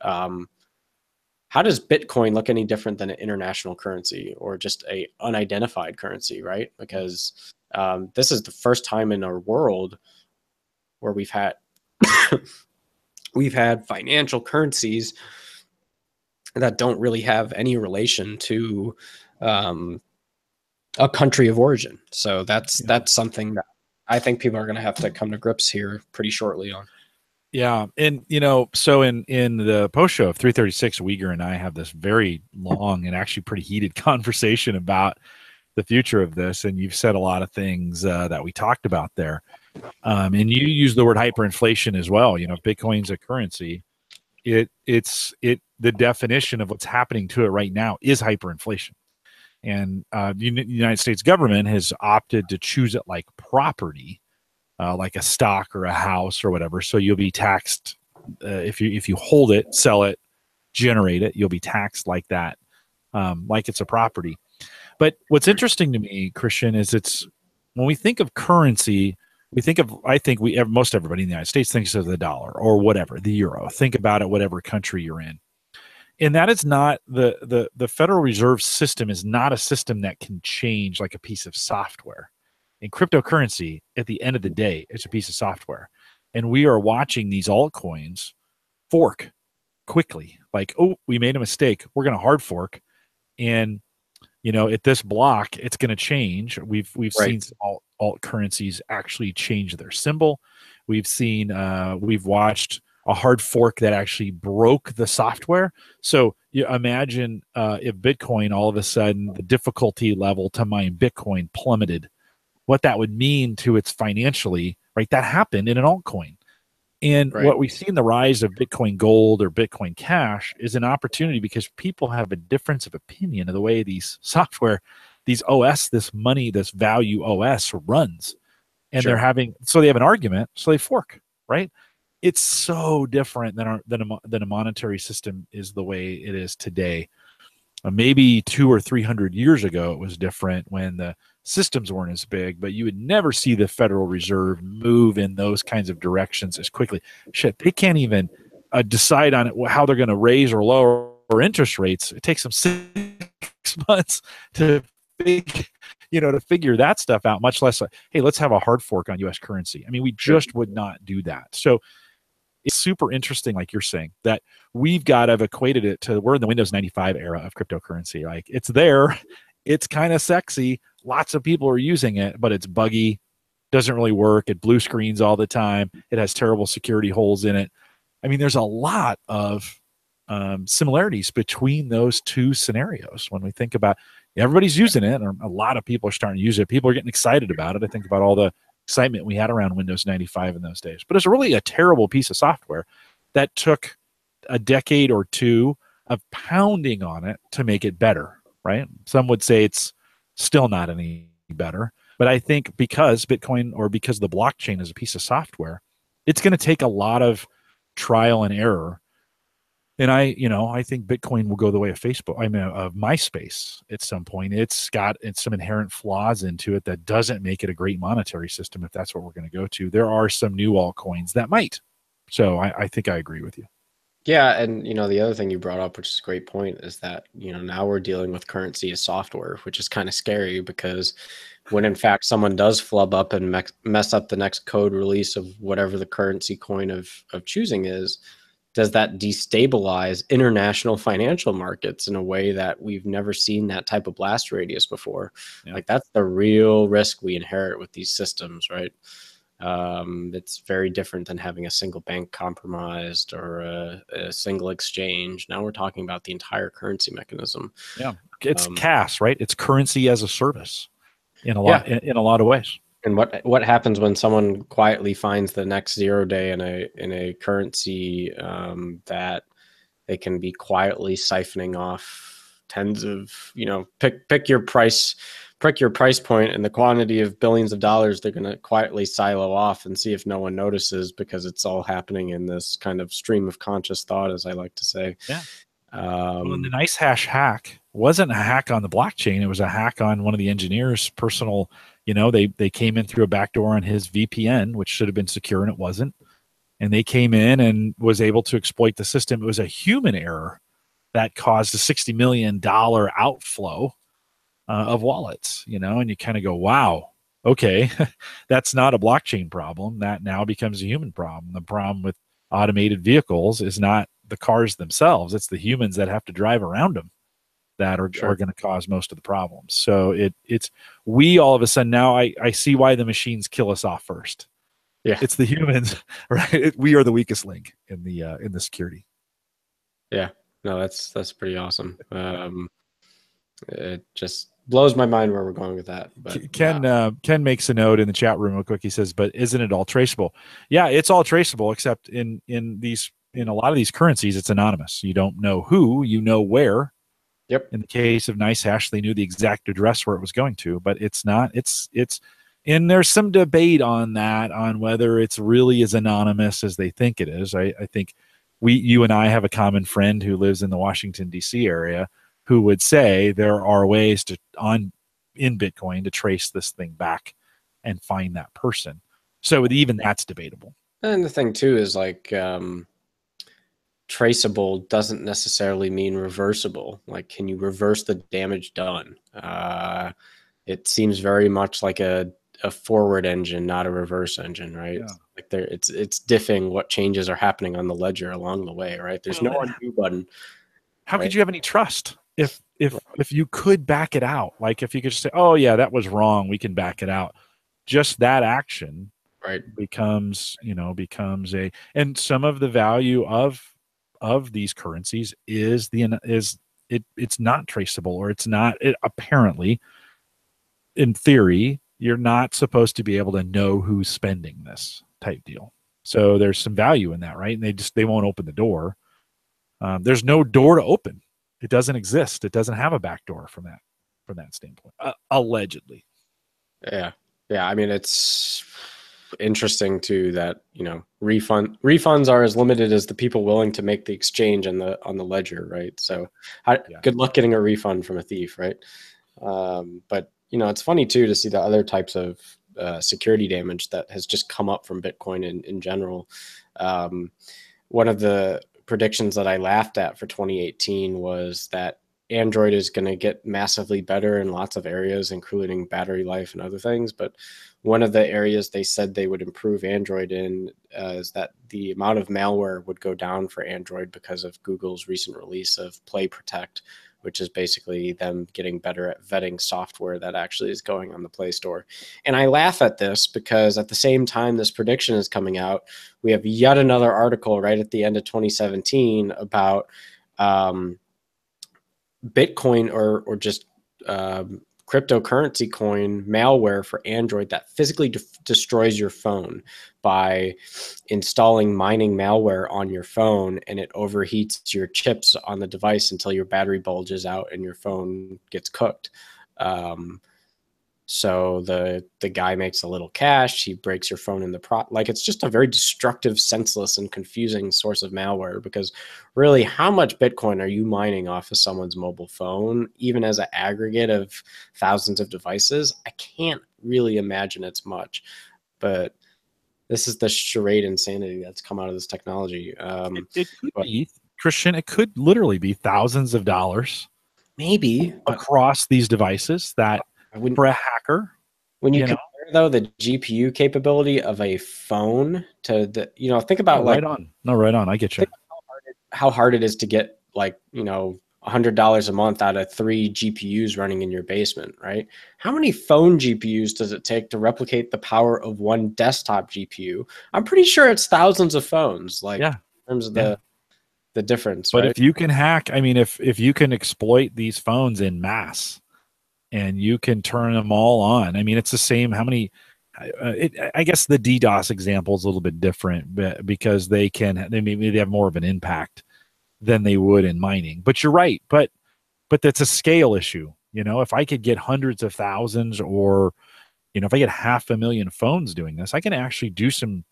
B: how does Bitcoin look any different than an international currency or just a unidentified currency, right? Because this is the first time in our world where we've had financial currencies that don't really have any relation to a country of origin. So that's something that I think people are going to have to come to grips here pretty shortly on.
A: Yeah. And, so in the post show of 336, Uyghur and I have this very long and actually pretty heated conversation about the future of this. And you've said a lot of things that we talked about there. And you use the word hyperinflation as well. Bitcoin's a currency. The definition of what's happening to it right now is hyperinflation. And the United States government has opted to choose it like property, like a stock or a house or whatever. So you'll be taxed if you hold it, sell it, generate it. You'll be taxed like that, like it's a property. But what's interesting to me, Christian, is when we think of currency, most everybody in the United States thinks of the dollar or whatever, the euro. Think about it, whatever country you're in. And that is not the Federal Reserve System is not a system that can change like a piece of software. In cryptocurrency, at the end of the day, it's a piece of software. And we are watching these altcoins fork quickly. Like, oh, we made a mistake. We're going to hard fork. And, at this block, it's going to change. We've seen some alt currencies actually change their symbol. We've watched a hard fork that actually broke the software. So you imagine if Bitcoin, all of a sudden, the difficulty level to mine Bitcoin plummeted, what that would mean to its financially, right? That happened in an altcoin. And what we see in the rise of Bitcoin Gold or Bitcoin Cash is an opportunity because people have a difference of opinion of the way these software, these OS, this money, this value OS runs. And they have an argument, so they fork, right? It's so different than a monetary system is the way it is today. Maybe 200 or 300 years ago, it was different when the systems weren't as big, but you would never see the Federal Reserve move in those kinds of directions as quickly. Shit, they can't even decide on how they're going to raise or lower interest rates. It takes them 6 months to figure that stuff out, much less, hey, let's have a hard fork on U.S. currency. I mean, we just would not do that. So it's super interesting, like you're saying, that I've equated it to, we're in the Windows 95 era of cryptocurrency. Like it's there, it's kind of sexy. Lots of people are using it, but it's buggy, doesn't really work. It blue screens all the time. It has terrible security holes in it. I mean, there's a lot of similarities between those two scenarios when we think about everybody's using it, or a lot of people are starting to use it. People are getting excited about it. I think about all the excitement we had around Windows 95 in those days. But it's really a terrible piece of software that took a decade or two of pounding on it to make it better, right? Some would say it's still not any better. But I think because Bitcoin, or because the blockchain is a piece of software, it's going to take a lot of trial and error. And I think Bitcoin will go the way of Facebook. I mean, of MySpace at some point. It's got some inherent flaws into it that doesn't make it a great monetary system if that's what we're going to go to. There are some new altcoins that might. So I think I agree with you.
B: Yeah, and the other thing you brought up, which is a great point, is that now we're dealing with currency as software, which is kind of scary, because when in fact someone does flub up and mess up the next code release of whatever the currency coin of choosing is, does that destabilize international financial markets in a way that we've never seen that type of blast radius before? Yeah. Like that's the real risk we inherit with these systems, right? It's very different than having a single bank compromised or a single exchange. Now we're talking about the entire currency mechanism.
A: Yeah, it's CAS, right? It's currency as a service in a lot in a lot of ways.
B: And what happens when someone quietly finds the next 0 day in a currency that they can be quietly siphoning off tens of, pick your price point and the quantity of billions of dollars they're going to quietly silo off and see if no one notices, because it's all happening in this kind of stream of conscious thought, as I like to say.
A: Yeah. Well, and the NiceHash hack wasn't a hack on the blockchain. It was a hack on one of the engineers' personal, they came in through a backdoor on his VPN, which should have been secure, and it wasn't. And they came in and was able to exploit the system. It was a human error that caused a $60 million outflow of wallets, and you kind of go, wow, okay, that's not a blockchain problem. That now becomes a human problem. The problem with automated vehicles is not the cars themselves. It's the humans that have to drive around them that are going to cause most of the problems. So we all of a sudden now I see why the machines kill us off first.
B: Yeah.
A: It's the humans, right? We are the weakest link in the security.
B: Yeah. No, that's pretty awesome. It just blows my mind where we're going with that. But
A: Ken makes a note in the chat room real quick. He says, but isn't it all traceable? Yeah, it's all traceable, except in a lot of these currencies, it's anonymous. You don't know who, you know where.
B: Yep.
A: In the case of NiceHash, they knew the exact address where it was going to, but it's not. And there's some debate on that, on whether it's really as anonymous as they think it is. I think you and I have a common friend who lives in the Washington, D.C. area, who would say there are ways in Bitcoin to trace this thing back and find that person. So even that's debatable.
B: And the thing too is like traceable doesn't necessarily mean reversible. Like, can you reverse the damage done? It seems very much like a forward engine, not a reverse engine, right? Yeah. Like it's diffing what changes are happening on the ledger along the way, right? There's no undo button.
A: How could you have any trust if you could back it out? Like if you could just say, oh yeah, that was wrong, we can back it out. Just that action becomes and some of the value of these currencies it's not traceable, or it's not apparently, in theory, you're not supposed to be able to know who's spending this type deal. So there's some value in that, right? And they won't open the door. There's no door to open. It doesn't exist. It doesn't have a back door from that standpoint, allegedly.
B: Yeah. I mean, it's interesting too that refunds are as limited as the people willing to make the exchange on the ledger, right? So good luck getting a refund from a thief, right? But it's funny too to see the other types of security damage that has just come up from Bitcoin in general. One of the predictions that I laughed at for 2018 was that Android is going to get massively better in lots of areas, including battery life and other things. But one of the areas they said they would improve Android in is that the amount of malware would go down for Android because of Google's recent release of Play Protect, which is basically them getting better at vetting software that actually is going on the Play Store. And I laugh at this because at the same time this prediction is coming out, we have yet another article right at the end of 2017 about Bitcoin or just cryptocurrency coin malware for Android that physically destroys your phone by installing mining malware on your phone, and it overheats your chips on the device until your battery bulges out and your phone gets cooked. So the guy makes a little cash. He breaks your phone in the like it's just a very destructive, senseless, and confusing source of malware. Because really, how much Bitcoin are you mining off of someone's mobile phone, even as an aggregate of thousands of devices? I can't really imagine it's much. But this is the charade insanity that's come out of this technology.
A: It could be, Christian. It could literally be thousands of dollars,
B: maybe
A: across these devices that. For a hacker,
B: when you compare though the GPU capability of a phone to the, think about
A: right on. I get you.
B: How hard it is to get $100 a month out of 3 GPUs running in your basement, right? How many phone GPUs does it take to replicate the power of one desktop GPU? I'm pretty sure it's thousands of phones, in terms of the difference.
A: But
B: right?
A: if you can hack, I mean, if you can exploit these phones in mass, and you can turn them all on. I mean, it's the same. How many? I guess the DDoS example is a little bit different, because they have more of an impact than they would in mining. But you're right. But that's a scale issue. If I could get hundreds of thousands, or if I get 500,000 phones doing this, I can actually do some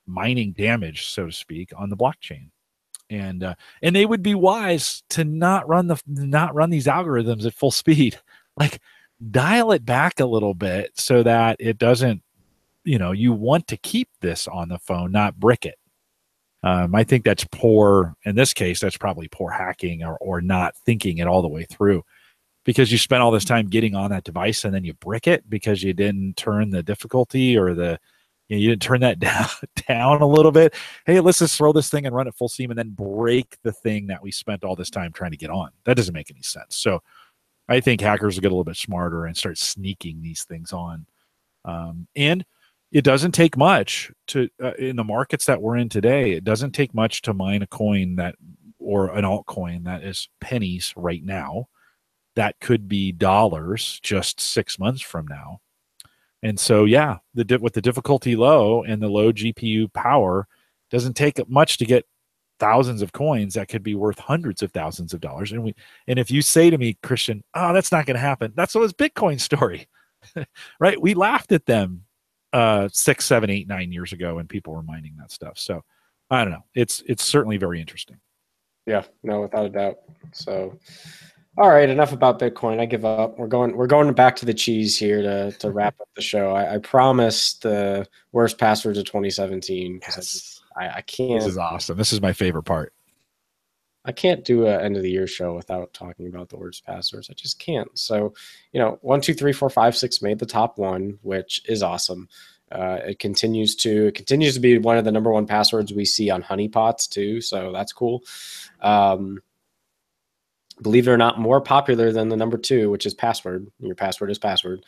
A: mining damage, so to speak, on the blockchain. And they would be wise to not run these algorithms at full speed. Like, dial it back a little bit so that it doesn't, you want to keep this on the phone, not brick it. I think that's poor. In this case, that's probably poor hacking, or not thinking it all the way through, because you spent all this time getting on that device and then you brick it because you didn't turn the difficulty, or you didn't turn that down a little bit. Hey, let's just throw this thing and run it full steam and then break the thing that we spent all this time trying to get on. That doesn't make any sense. So I think hackers will get a little bit smarter and start sneaking these things on. And it doesn't take much to, in the markets that we're in today, it doesn't take much to mine a coin or an altcoin that is pennies right now. That could be dollars just 6 months from now. And so, with the difficulty low and the low GPU power, doesn't take much to get thousands of coins that could be worth hundreds of thousands of dollars. And if you say to me, Christian, oh, that's not going to happen, that's what was Bitcoin's story. Right? We laughed at them 6, 7, 8, 9 years ago when people were mining that stuff. So I don't know. It's certainly very interesting.
B: Yeah, no, without a doubt. So, all right, enough about Bitcoin. I give up. We're going back to the cheese here to wrap up the show. I promised the worst passwords of 2017 because I can't.
A: This is awesome. This is my favorite part.
B: I can't do an end of the year show without talking about the worst passwords. I just can't. So, 1, 2, 3, 4, 5, 6 made the top 1, which is awesome. It continues to be one of the number 1 passwords we see on honeypots too. So that's cool. Believe it or not, more popular than the number 2, which is password. Your password is password.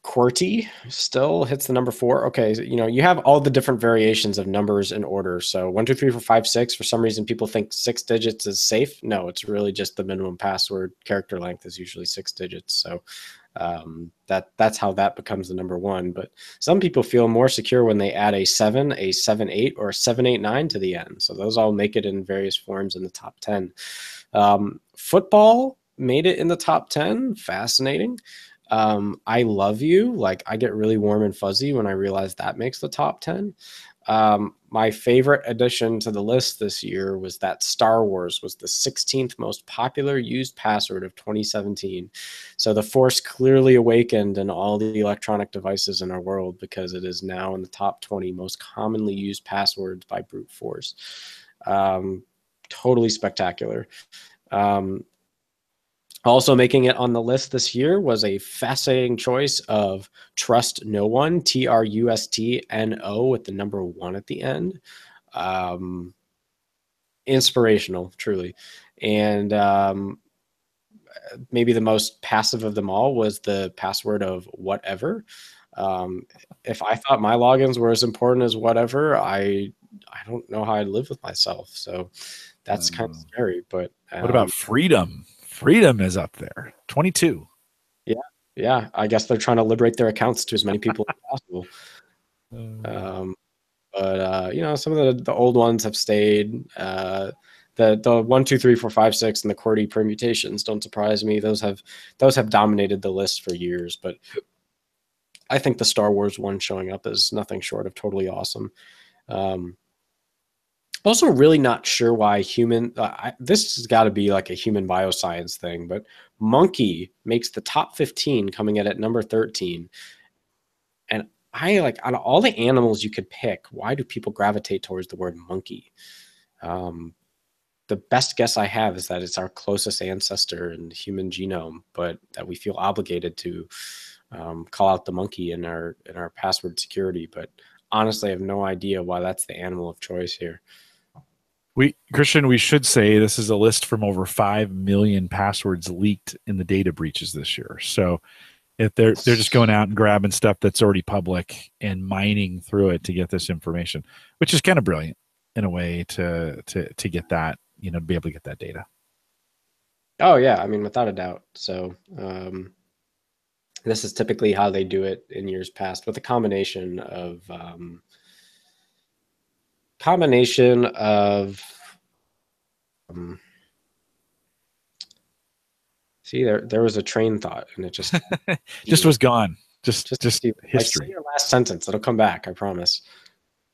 B: QWERTY still hits the number 4. Okay, so, you have all the different variations of numbers in order. So 1, 2, 3, 4, 5, 6. For some reason, people think 6 digits is safe. No, it's really just the minimum password. Character length is usually 6 digits. So that's how that becomes the number 1. But some people feel more secure when they add a 7, a 7-8, or a 7-8-9 to the end. So those all make it in various forms in the top 10. Football made it in the top 10. Fascinating. I love you. Like, I get really warm and fuzzy when I realize that makes the top 10. My favorite addition to the list this year was that Star Wars was the 16th most popular used password of 2017. So the Force clearly awakened in all the electronic devices in our world, because it is now in the top 20 most commonly used passwords by brute force. totally spectacular. Also making it on the list this year was a fascinating choice of Trust No One, TRUSTNO with the number 1 at the end. Inspirational, truly. And maybe the most passive of them all was the password of whatever. If I thought my logins were as important as whatever, I don't know how I'd live with myself. So that's kind of scary. But
A: what about freedom? Freedom is up there, 22.
B: Yeah. I guess they're trying to liberate their accounts to as many people as possible. But you know, some of the old ones have stayed. The 1, 2, 3, 4, 5, 6 and the QWERTY permutations don't surprise me. Those have dominated the list for years. But I think the Star Wars one showing up is nothing short of totally awesome. Also, really not sure why human. This has got to be like a human bioscience thing, but monkey makes the top 15, coming in at number 13. And I like, out of all the animals you could pick, why do people gravitate towards the word monkey? The best guess I have is that it's our closest ancestor in the human genome, but that we feel obligated to call out the monkey in our password security. But honestly, I have no idea why that's the animal of choice here.
A: Christian, we should say this is a list from over 5 million passwords leaked in the data breaches this year. So if they're just going out and grabbing stuff that's already public and mining through it to get this information, which is kind of brilliant in a way to get that, you know, to be able to get that data.
B: Oh yeah, I mean, without a doubt. So this is typically how they do it in years past, with a combination of see, there was a train thought and it just
A: just was gone. Just
B: history. Say your last sentence, it'll come back, I promise.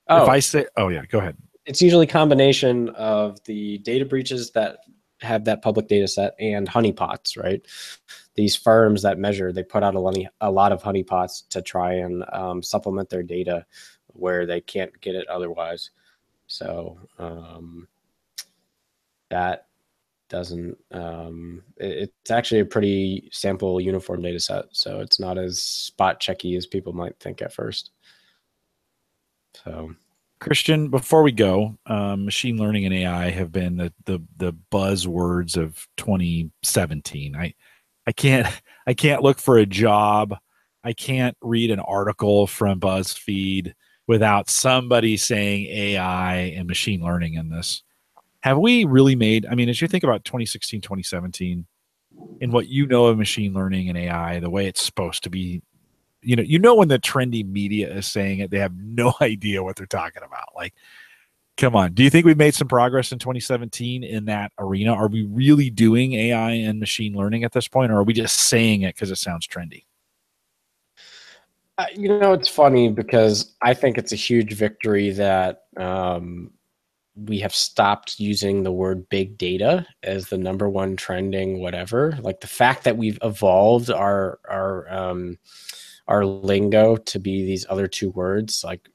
A: Oh, if I say, oh yeah, go ahead.
B: It's usually a combination of the data breaches that have that public data set and honeypots, right? These firms that measure, they put out a lot of honeypots to try and supplement their data where they can't get it otherwise. So that doesn't, it's actually a pretty sample uniform data set. So it's not as spot checky as people might think at first. So
A: Christian, before we go, machine learning and AI have been the buzzwords of 2017. I can't look for a job. I can't read an article from BuzzFeed without somebody saying AI and machine learning in this. Have we really made, I mean, as you think about 2016, 2017, and what you know of machine learning and AI, the way it's supposed to be, you know when the trendy media is saying it, they have no idea what they're talking about. Like, come on. Do you think we've made some progress in 2017 in that arena? Are we really doing AI and machine learning at this point, or are we just saying it because it sounds trendy?
B: You know, it's funny because I think it's a huge victory that we have stopped using the word big data as the number one trending whatever. Like the fact that we've evolved our lingo to be these other two words, like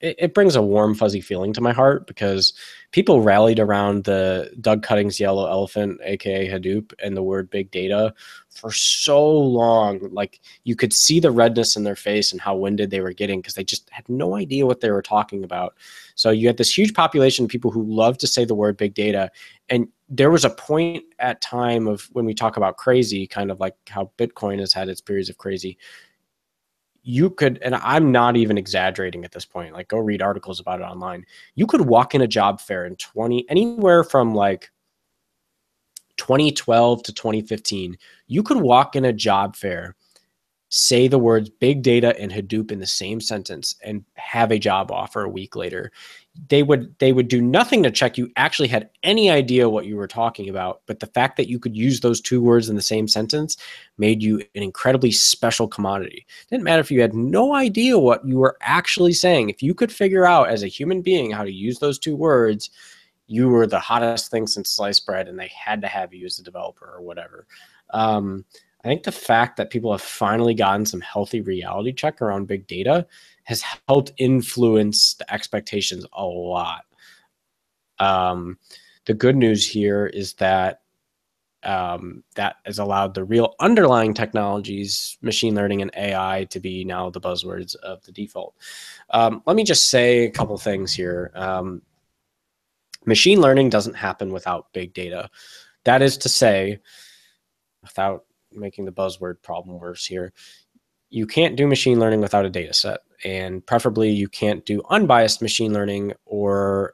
B: it brings a warm, fuzzy feeling to my heart, because people rallied around the Doug Cuttings yellow elephant, aka Hadoop, and the word big data for so long. Like you could see the redness in their face and how winded they were getting because they just had no idea what they were talking about. So you had this huge population of people who love to say the word big data. And there was a point at time of when we talk about crazy, kind of like how Bitcoin has had its periods of crazy. You could, and I'm not even exaggerating at this point, like go read articles about it online. You could walk in a job fair in anywhere from like 2012 to 2015. You could walk in a job fair, say the words big data and Hadoop in the same sentence, and have a job offer a week later. They would do nothing to check you actually had any idea what you were talking about. But the fact that you could use those two words in the same sentence made you an incredibly special commodity. It didn't matter if you had no idea what you were actually saying. If you could figure out as a human being how to use those two words, you were the hottest thing since sliced bread, and they had to have you as a developer or whatever. I think the fact that people have finally gotten some healthy reality check around big data has helped influence the expectations a lot. The The good news here is that that has allowed the real underlying technologies, machine learning and AI, to be now the buzzwords of the default. Let me just say a couple things here. Machine learning doesn't happen without big data. That is to say, without making the buzzword problem worse here, you can't do machine learning without a data set. And preferably, you can't do unbiased machine learning or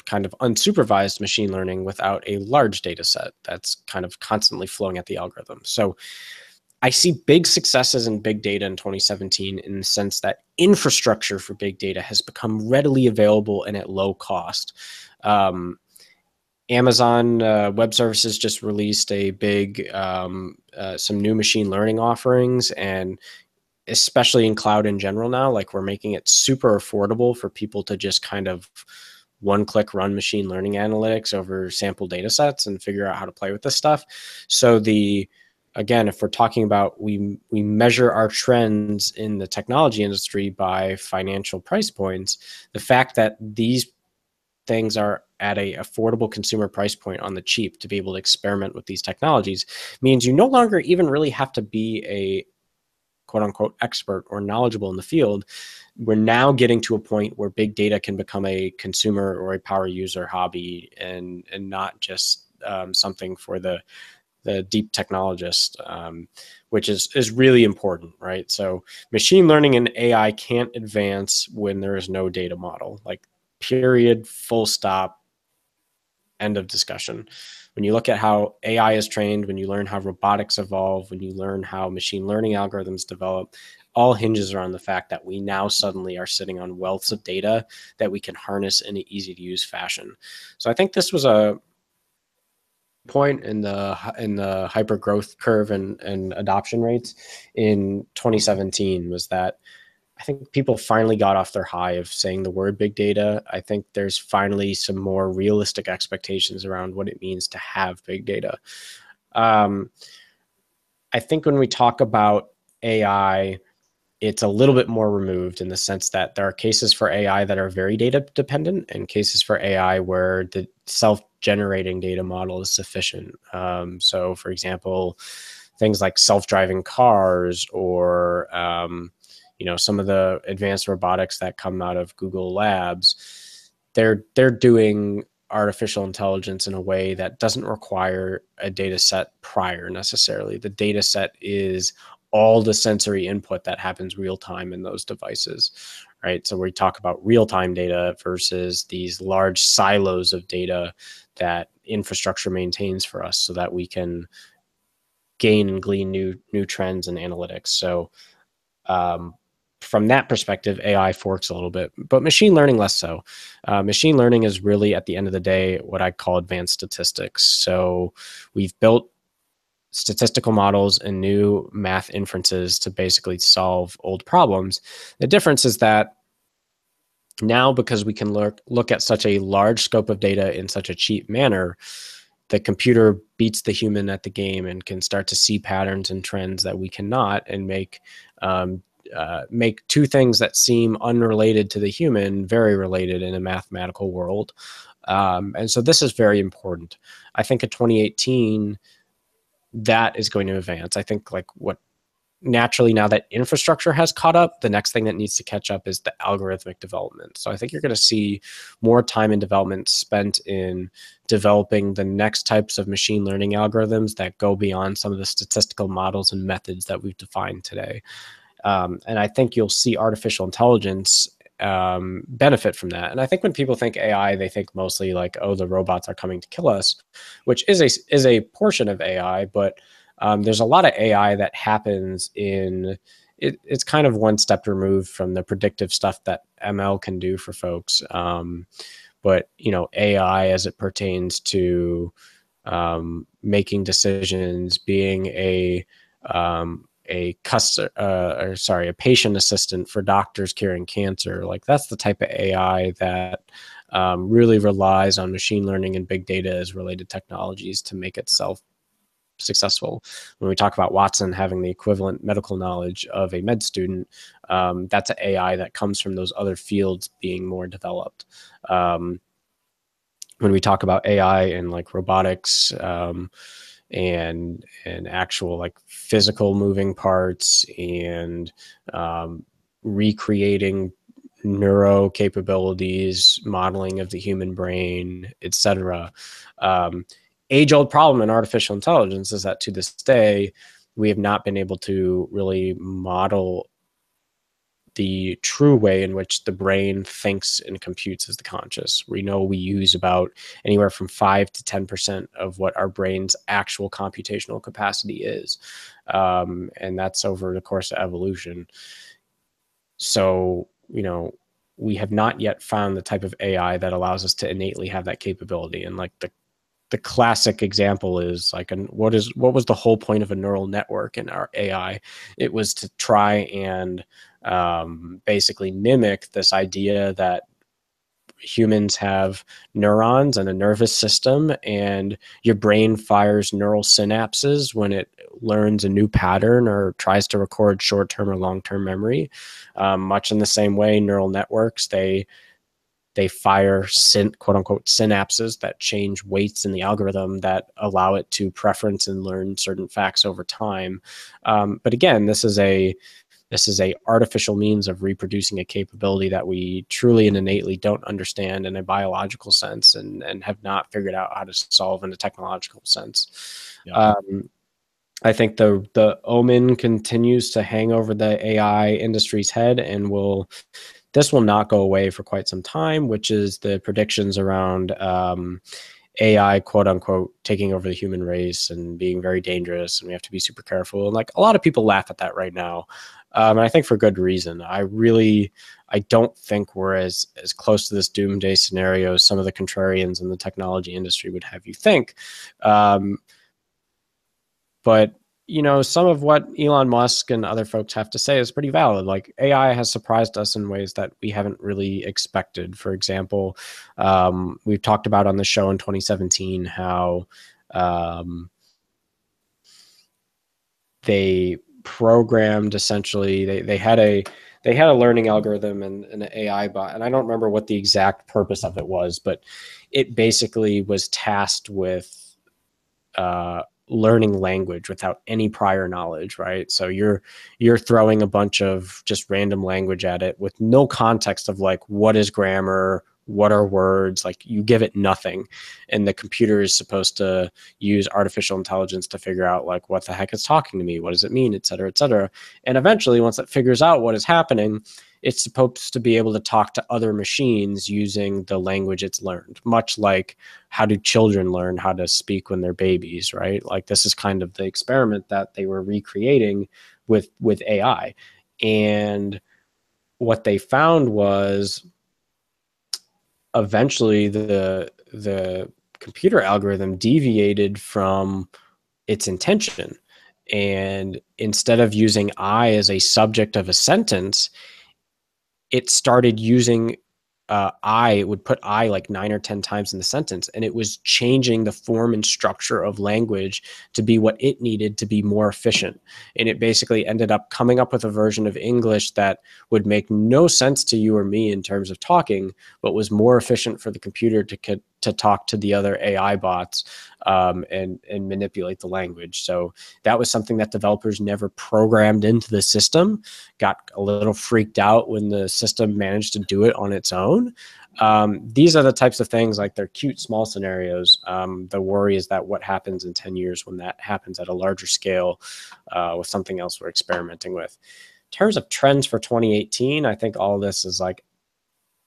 B: kind of unsupervised machine learning without a large data set that's kind of constantly flowing at the algorithm. So I see big successes in big data in 2017 in the sense that infrastructure for big data has become readily available and at low cost. Amazon Web Services just released a big, some new machine learning offerings, and especially in cloud in general now, like we're making it super affordable for people to just kind of one-click run machine learning analytics over sample data sets and figure out how to play with this stuff. So again, if we're talking about we measure our trends in the technology industry by financial price points, the fact that these things are at a affordable consumer price point on the cheap to be able to experiment with these technologies means you no longer even really have to be a quote unquote expert or knowledgeable in the field. We're now getting to a point where big data can become a consumer or a power user hobby and not just something for the deep technologist, which is really important, right? So machine learning and AI can't advance when there is no data model, like period, full stop, end of discussion. When you look at how AI is trained, when you learn how robotics evolve, when you learn how machine learning algorithms develop, all hinges around the fact that we now suddenly are sitting on wealths of data that we can harness in an easy to use fashion. So I think this was a point in the hyper growth curve and adoption rates in 2017 was that I think people finally got off their high of saying the word big data. I think there's finally some more realistic expectations around what it means to have big data. I think when we talk about AI, it's a little bit more removed in the sense that there are cases for AI that are very data dependent and cases for AI where the self-generating data model is sufficient. So for example, things like self-driving cars or some of the advanced robotics that come out of Google Labs, they're doing artificial intelligence in a way that doesn't require a data set prior necessarily. The data set is all the sensory input that happens real time in those devices, right? So we talk about real time data versus these large silos of data that infrastructure maintains for us so that we can gain and glean new trends and analytics. So from that perspective, AI forks a little bit, but machine learning less so. Machine learning is really, at the end of the day, what I call advanced statistics. So we've built statistical models and new math inferences to basically solve old problems. The difference is that now, because we can look at such a large scope of data in such a cheap manner, the computer beats the human at the game and can start to see patterns and trends that we cannot, and make two things that seem unrelated to the human very related in a mathematical world. And so this is very important. I think in 2018, that is going to advance. I think naturally, now that infrastructure has caught up, the next thing that needs to catch up is the algorithmic development. So I think you're going to see more time and development spent in developing the next types of machine learning algorithms that go beyond some of the statistical models and methods that we've defined today. And I think you'll see artificial intelligence benefit from that. And I think when people think AI, they think mostly like, oh, the robots are coming to kill us, which is a portion of AI, but there's a lot of AI that happens it's kind of one step removed from the predictive stuff that ML can do for folks. But AI as it pertains to making decisions, being a patient assistant for doctors curing cancer. Like that's the type of AI that really relies on machine learning and big data as related technologies to make itself successful. When we talk about Watson having the equivalent medical knowledge of a med student, that's an AI that comes from those other fields being more developed. when we talk about AI and like robotics, and actual like physical moving parts and recreating neuro capabilities, modeling of the human brain, etc. Age-old problem in artificial intelligence is that to this day, we have not been able to really model the true way in which the brain thinks and computes as the conscious. We know we use about anywhere from 5 to 10% of what our brain's actual computational capacity is. And that's over the course of evolution. So, you know, we have not yet found the type of AI that allows us to innately have that capability. And like the classic example is like, what was the whole point of a neural network in our AI? It was to try and basically mimic this idea that humans have neurons and a nervous system, and your brain fires neural synapses when it learns a new pattern or tries to record short-term or long-term memory. Much in the same way, neural networks, they fire quote unquote synapses that change weights in the algorithm that allow it to preference and learn certain facts over time. But again, this is a artificial means of reproducing a capability that we truly and innately don't understand in a biological sense, and have not figured out how to solve in a technological sense.
A: Yeah.
B: I think the omen continues to hang over the AI industry's head, and this will not go away for quite some time, which is the predictions around AI, quote unquote, taking over the human race and being very dangerous, and we have to be super careful. And like a lot of people laugh at that right now. And I think for good reason. I don't think we're as close to this doomsday scenario as some of the contrarians in the technology industry would have you think. But you know, some of what Elon Musk and other folks have to say is pretty valid. Like AI has surprised us in ways that we haven't really expected. For example, we've talked about on the show in 2017 how they programmed essentially they had a learning algorithm and an AI bot, and I don't remember what the exact purpose of it was, but it basically was tasked with learning language without any prior knowledge, right? So you're throwing a bunch of just random language at it with no context of like, what is grammar, what are words, like you give it nothing, and the computer is supposed to use artificial intelligence to figure out like, what the heck is talking to me, what does it mean, et cetera, et cetera. And eventually, once it figures out what is happening, it's supposed to be able to talk to other machines using the language it's learned, much like how do children learn how to speak when they're babies, right? Like this is kind of the experiment that they were recreating with AI. And what they found was eventually the computer algorithm deviated from its intention. And instead of using I as a subject of a sentence, it started using it would put I like 9 or 10 times in the sentence, and it was changing the form and structure of language to be what it needed to be more efficient. And it basically ended up coming up with a version of English that would make no sense to you or me in terms of talking, but was more efficient for the computer to talk to the other AI bots and manipulate the language. So that was something that developers never programmed into the system, got a little freaked out when the system managed to do it on its own. These are the types of things, like they're cute small scenarios. The worry is that what happens in 10 years when that happens at a larger scale with something else we're experimenting with. In terms of trends for 2018, I think all of this is like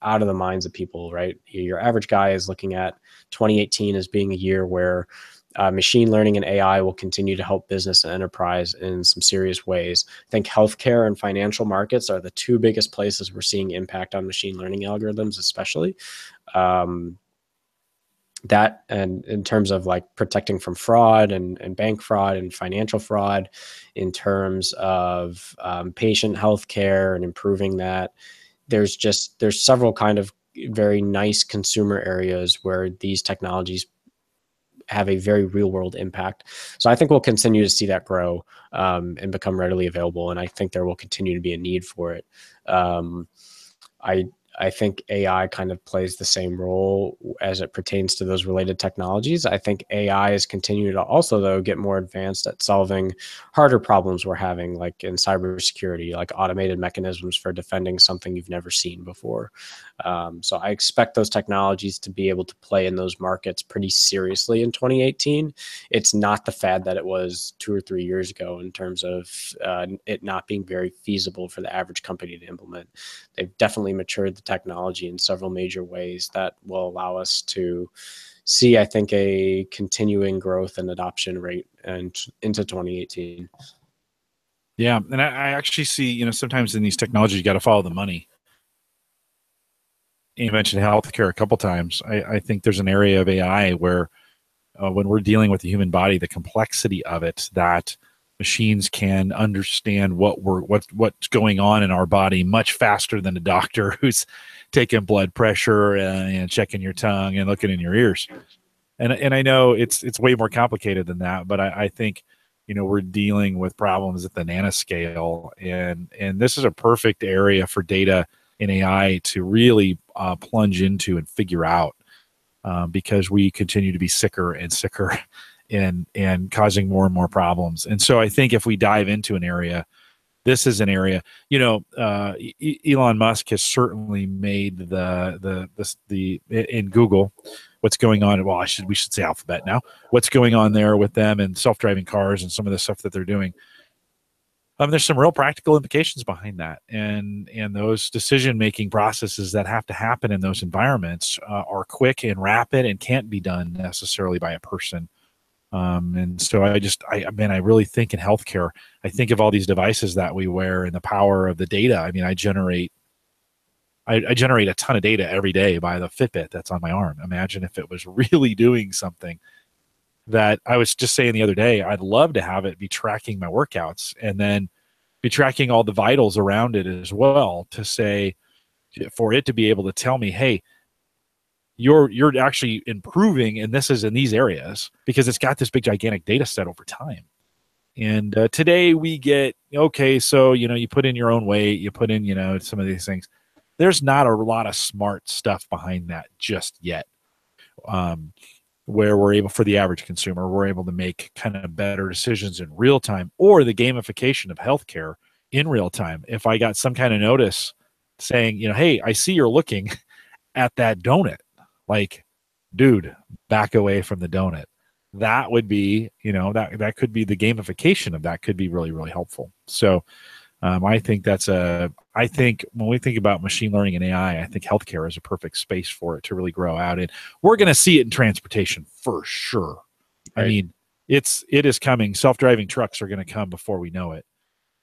B: out of the minds of people, right? Your average guy is looking at 2018 as being a year where machine learning and AI will continue to help business and enterprise in some serious ways. I think healthcare and financial markets are the two biggest places we're seeing impact on machine learning algorithms, especially. That, and in terms of like protecting from fraud and bank fraud and financial fraud, in terms of patient healthcare and improving that, there's several kind of very nice consumer areas where these technologies have a very real world impact. So I think we'll continue to see that grow and become readily available. And I think there will continue to be a need for it. I think AI kind of plays the same role as it pertains to those related technologies. I think AI is continuing to also, though, get more advanced at solving harder problems we're having, like in cybersecurity, like automated mechanisms for defending something you've never seen before. So I expect those technologies to be able to play in those markets pretty seriously in 2018. It's not the fad that it was 2 or 3 years ago in terms of it not being very feasible for the average company to implement. They've definitely matured the technology in several major ways that will allow us to see, I think, a continuing growth and adoption rate and into 2018.
A: Yeah, and I actually see, sometimes in these technologies, you got to follow the money. You mentioned healthcare a couple times. I think there's an area of AI where when we're dealing with the human body, the complexity of it, that machines can understand what's going on in our body much faster than a doctor who's taking blood pressure and checking your tongue and looking in your ears. And I know it's way more complicated than that, but I think we're dealing with problems at the nanoscale, and this is a perfect area for data in AI to really plunge into and figure out, because we continue to be sicker and sicker and causing more and more problems. And so I think if we dive into an area, this is an area, Elon Musk has certainly made the in Google, what's going on. Well, we should say Alphabet now. What's going on there with them and self-driving cars and some of the stuff that they're doing. There's some real practical implications behind that, and those decision-making processes that have to happen in those environments are quick and rapid and can't be done necessarily by a person. And so I really think in healthcare, I think of all these devices that we wear and the power of the data. I mean, I generate a ton of data every day by the Fitbit that's on my arm. Imagine if it was really doing something that I was just saying the other day. I'd love to have it be tracking my workouts and then be tracking all the vitals around it as well, to say, for it to be able to tell me, hey, you're actually improving, and this is in these areas, because it's got this big gigantic data set over time. And today we get, okay, so you put in your own weight, you put in some of these things. There's not a lot of smart stuff behind that just yet, where we're able, for the average consumer, we're able to make kind of better decisions in real time, or the gamification of healthcare in real time. If I got some kind of notice saying, hey, I see you're looking at that donut, like, dude, back away from the donut. That would be, that could be the gamification of that, could be really, really helpful. So I think I think when we think about machine learning and AI, I think healthcare is a perfect space for it to really grow out in. We're going to see it in transportation for sure. Right. I mean, it is coming. Self-driving trucks are going to come before we know it.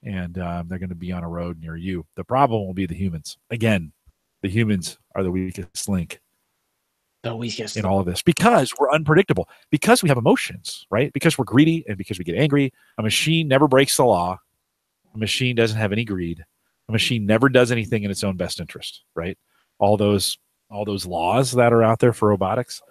A: And they're going to be on a road near you. The problem will be the humans. Again, the humans are the weakest link in all of this, because we're unpredictable, because we have emotions, right? Because we're greedy and because we get angry. A machine never breaks the law. A machine doesn't have any greed. A machine never does anything in its own best interest, right? All those laws that are out there for robotics.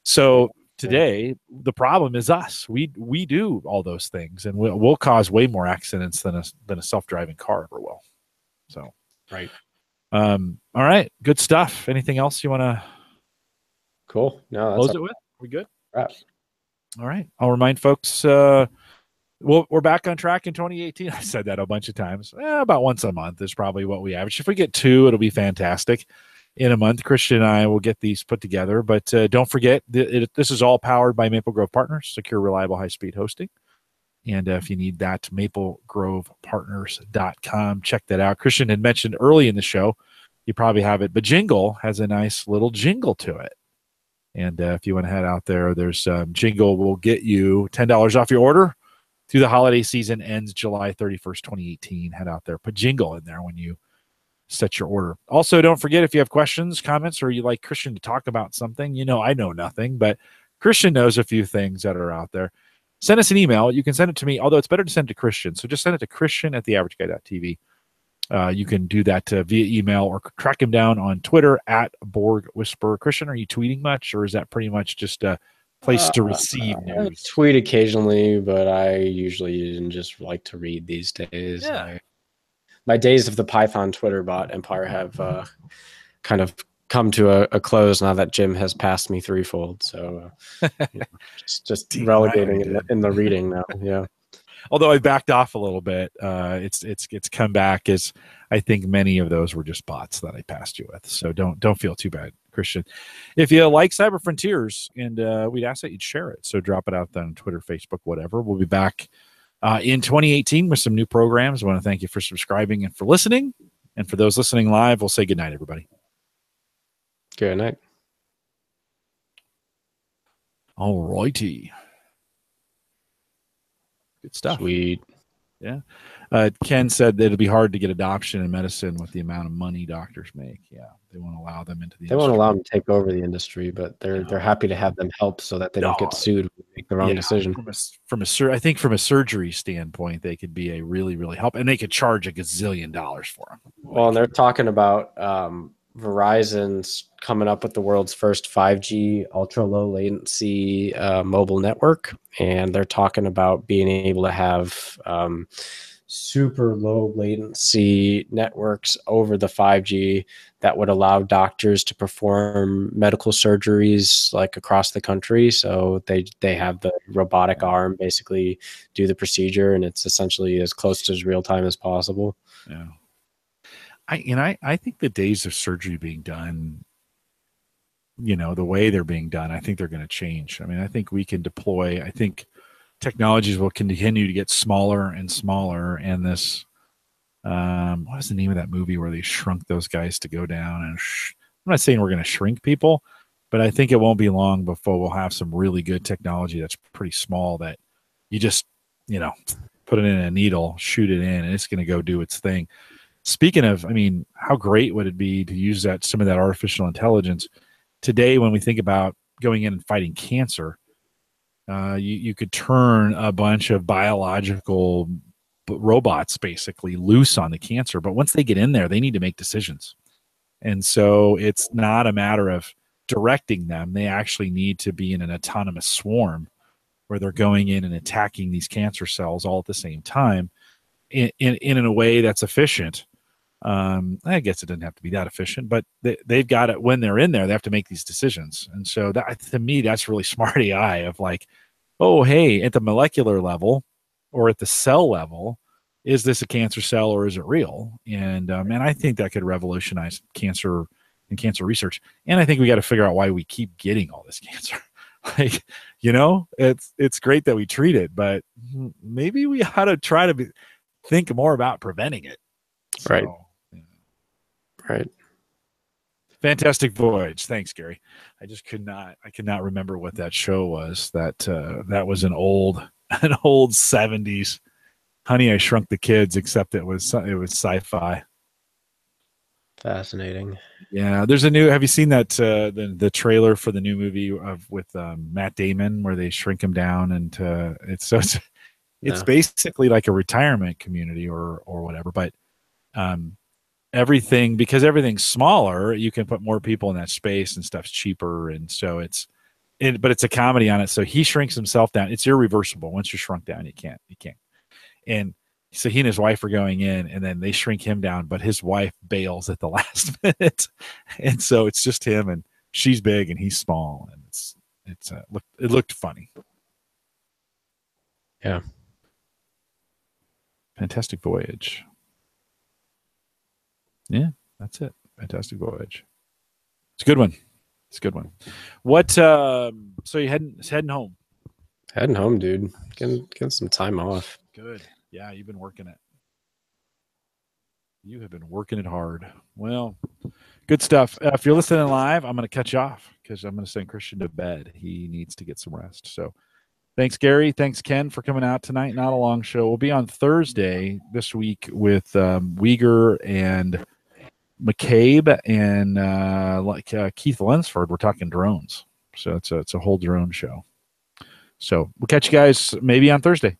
A: So today, the problem is us. We do all those things, and we'll cause way more accidents than a self-driving car ever will. So,
B: right.
A: All right, good stuff. Anything else you want to?
B: Cool. No, that's
A: close it with. We good?
B: Right.
A: All right. I'll remind folks. We're back on track in 2018. I said that a bunch of times. About once a month is probably what we average. If we get 2, it'll be fantastic. In a month, Christian and I will get these put together. But don't forget, this is all powered by Maple Grove Partners, secure, reliable, high-speed hosting. And if you need that, maplegrovepartners.com. Check that out. Christian had mentioned early in the show, you probably have it, but Jingle has a nice little jingle to it. And if you want to head out there, there's Jingle will get you $10 off your order through the holiday season. Ends July 31st, 2018. Head out there. Put Jingle in there when you set your order. Also, don't forget, if you have questions, comments, or you'd like Christian to talk about something, I know nothing, but Christian knows a few things that are out there. Send us an email. You can send it to me, although it's better to send it to Christian. So just send it to Christian@theaverageguy.tv. You can do that via email, or track him down on Twitter @BorgWhisperer. Christian, are you tweeting much, or is that pretty much just a place to receive news?
B: I tweet occasionally, but I usually just like to read these days.
A: Yeah.
B: My days of the Python Twitter bot empire have kind of come to a close now that Jim has passed me threefold. So just relegating in the reading now. Yeah.
A: Although I backed off a little bit, it's come back as I think many of those were just bots that I passed you with. So don't feel too bad, Christian. If you like Cyber Frontiers, and we'd ask that you'd share it. So drop it out on Twitter, Facebook, whatever. We'll be back in 2018 with some new programs. I want to thank you for subscribing and for listening. And for those listening live, we'll say good night, everybody.
B: Good night.
A: All righty. Good stuff.
B: Sweet.
A: Yeah. Ken said that it'll be hard to get adoption in medicine with the amount of money doctors make. Yeah. They won't allow them into the industry.
B: They won't allow them to take over the industry, but they're happy to have them help so that they don't get sued when they make the wrong decision.
A: I think from a surgery standpoint, they could be a really, really help, and they could charge $1 gazillion for them.
B: Well, and they're talking about Verizon's coming up with the world's first 5G ultra low latency mobile network. And they're talking about being able to have super low latency networks over the 5G that would allow doctors to perform medical surgeries like across the country. So they have the robotic arm basically do the procedure, and it's essentially as close to as real time as possible.
A: Yeah. I think the days of surgery being done, the way they're being done, I think they're going to change. I mean, I think we can deploy, I think technologies will continue to get smaller and smaller. And this, what was the name of that movie where they shrunk those guys to go down? And I'm not saying we're going to shrink people, but I think it won't be long before we'll have some really good technology that's pretty small that you just, put it in a needle, shoot it in, and it's going to go do its thing. Speaking of, I mean, how great would it be to use some of that artificial intelligence today when we think about going in and fighting cancer? You could turn a bunch of biological robots basically loose on the cancer, but once they get in there, they need to make decisions. And so it's not a matter of directing them. They actually need to be in an autonomous swarm where they're going in and attacking these cancer cells all at the same time in a way that's efficient. I guess it doesn't have to be that efficient, but they've got it when they're in there, they have to make these decisions. And so that, to me, that's really smart AI of like, oh, hey, at the molecular level or at the cell level, is this a cancer cell or is it real? And I think that could revolutionize cancer and cancer research. And I think we got to figure out why we keep getting all this cancer. Like, it's great that we treat it, but maybe we ought to try to think more about preventing it.
B: Right. Right.
A: Fantastic Voyage. Thanks, Gary. I could not remember what that show was. That was an old 70s Honey, I Shrunk the Kids, except it was sci-fi.
B: Fascinating.
A: Yeah, there's have you seen that the trailer for the new movie with Matt Damon where they shrink him down and it's basically like a retirement community or whatever, but because everything's smaller, you can put more people in that space and stuff's cheaper. And so but it's a comedy on it. So he shrinks himself down. It's irreversible. Once you're shrunk down, you can't. And so he and his wife are going in and then they shrink him down, but his wife bails at the last minute. And so it's just him and she's big and he's small. And it looked funny.
B: Yeah.
A: Fantastic Voyage. Yeah, that's it. Fantastic Voyage. It's a good one. What? So you heading home?
B: Heading home, dude. Getting some time off.
A: Good. Yeah, you've been working it. You have been working it hard. Well, good stuff. If you're listening live, I'm going to cut you off because I'm going to send Christian to bed. He needs to get some rest. So thanks, Gary. Thanks, Ken, for coming out tonight. Not a long show. We'll be on Thursday this week with Uyghur and McCabe and Keith Lunsford. We're talking drones. So it's a whole drone show. So we'll catch you guys maybe on Thursday.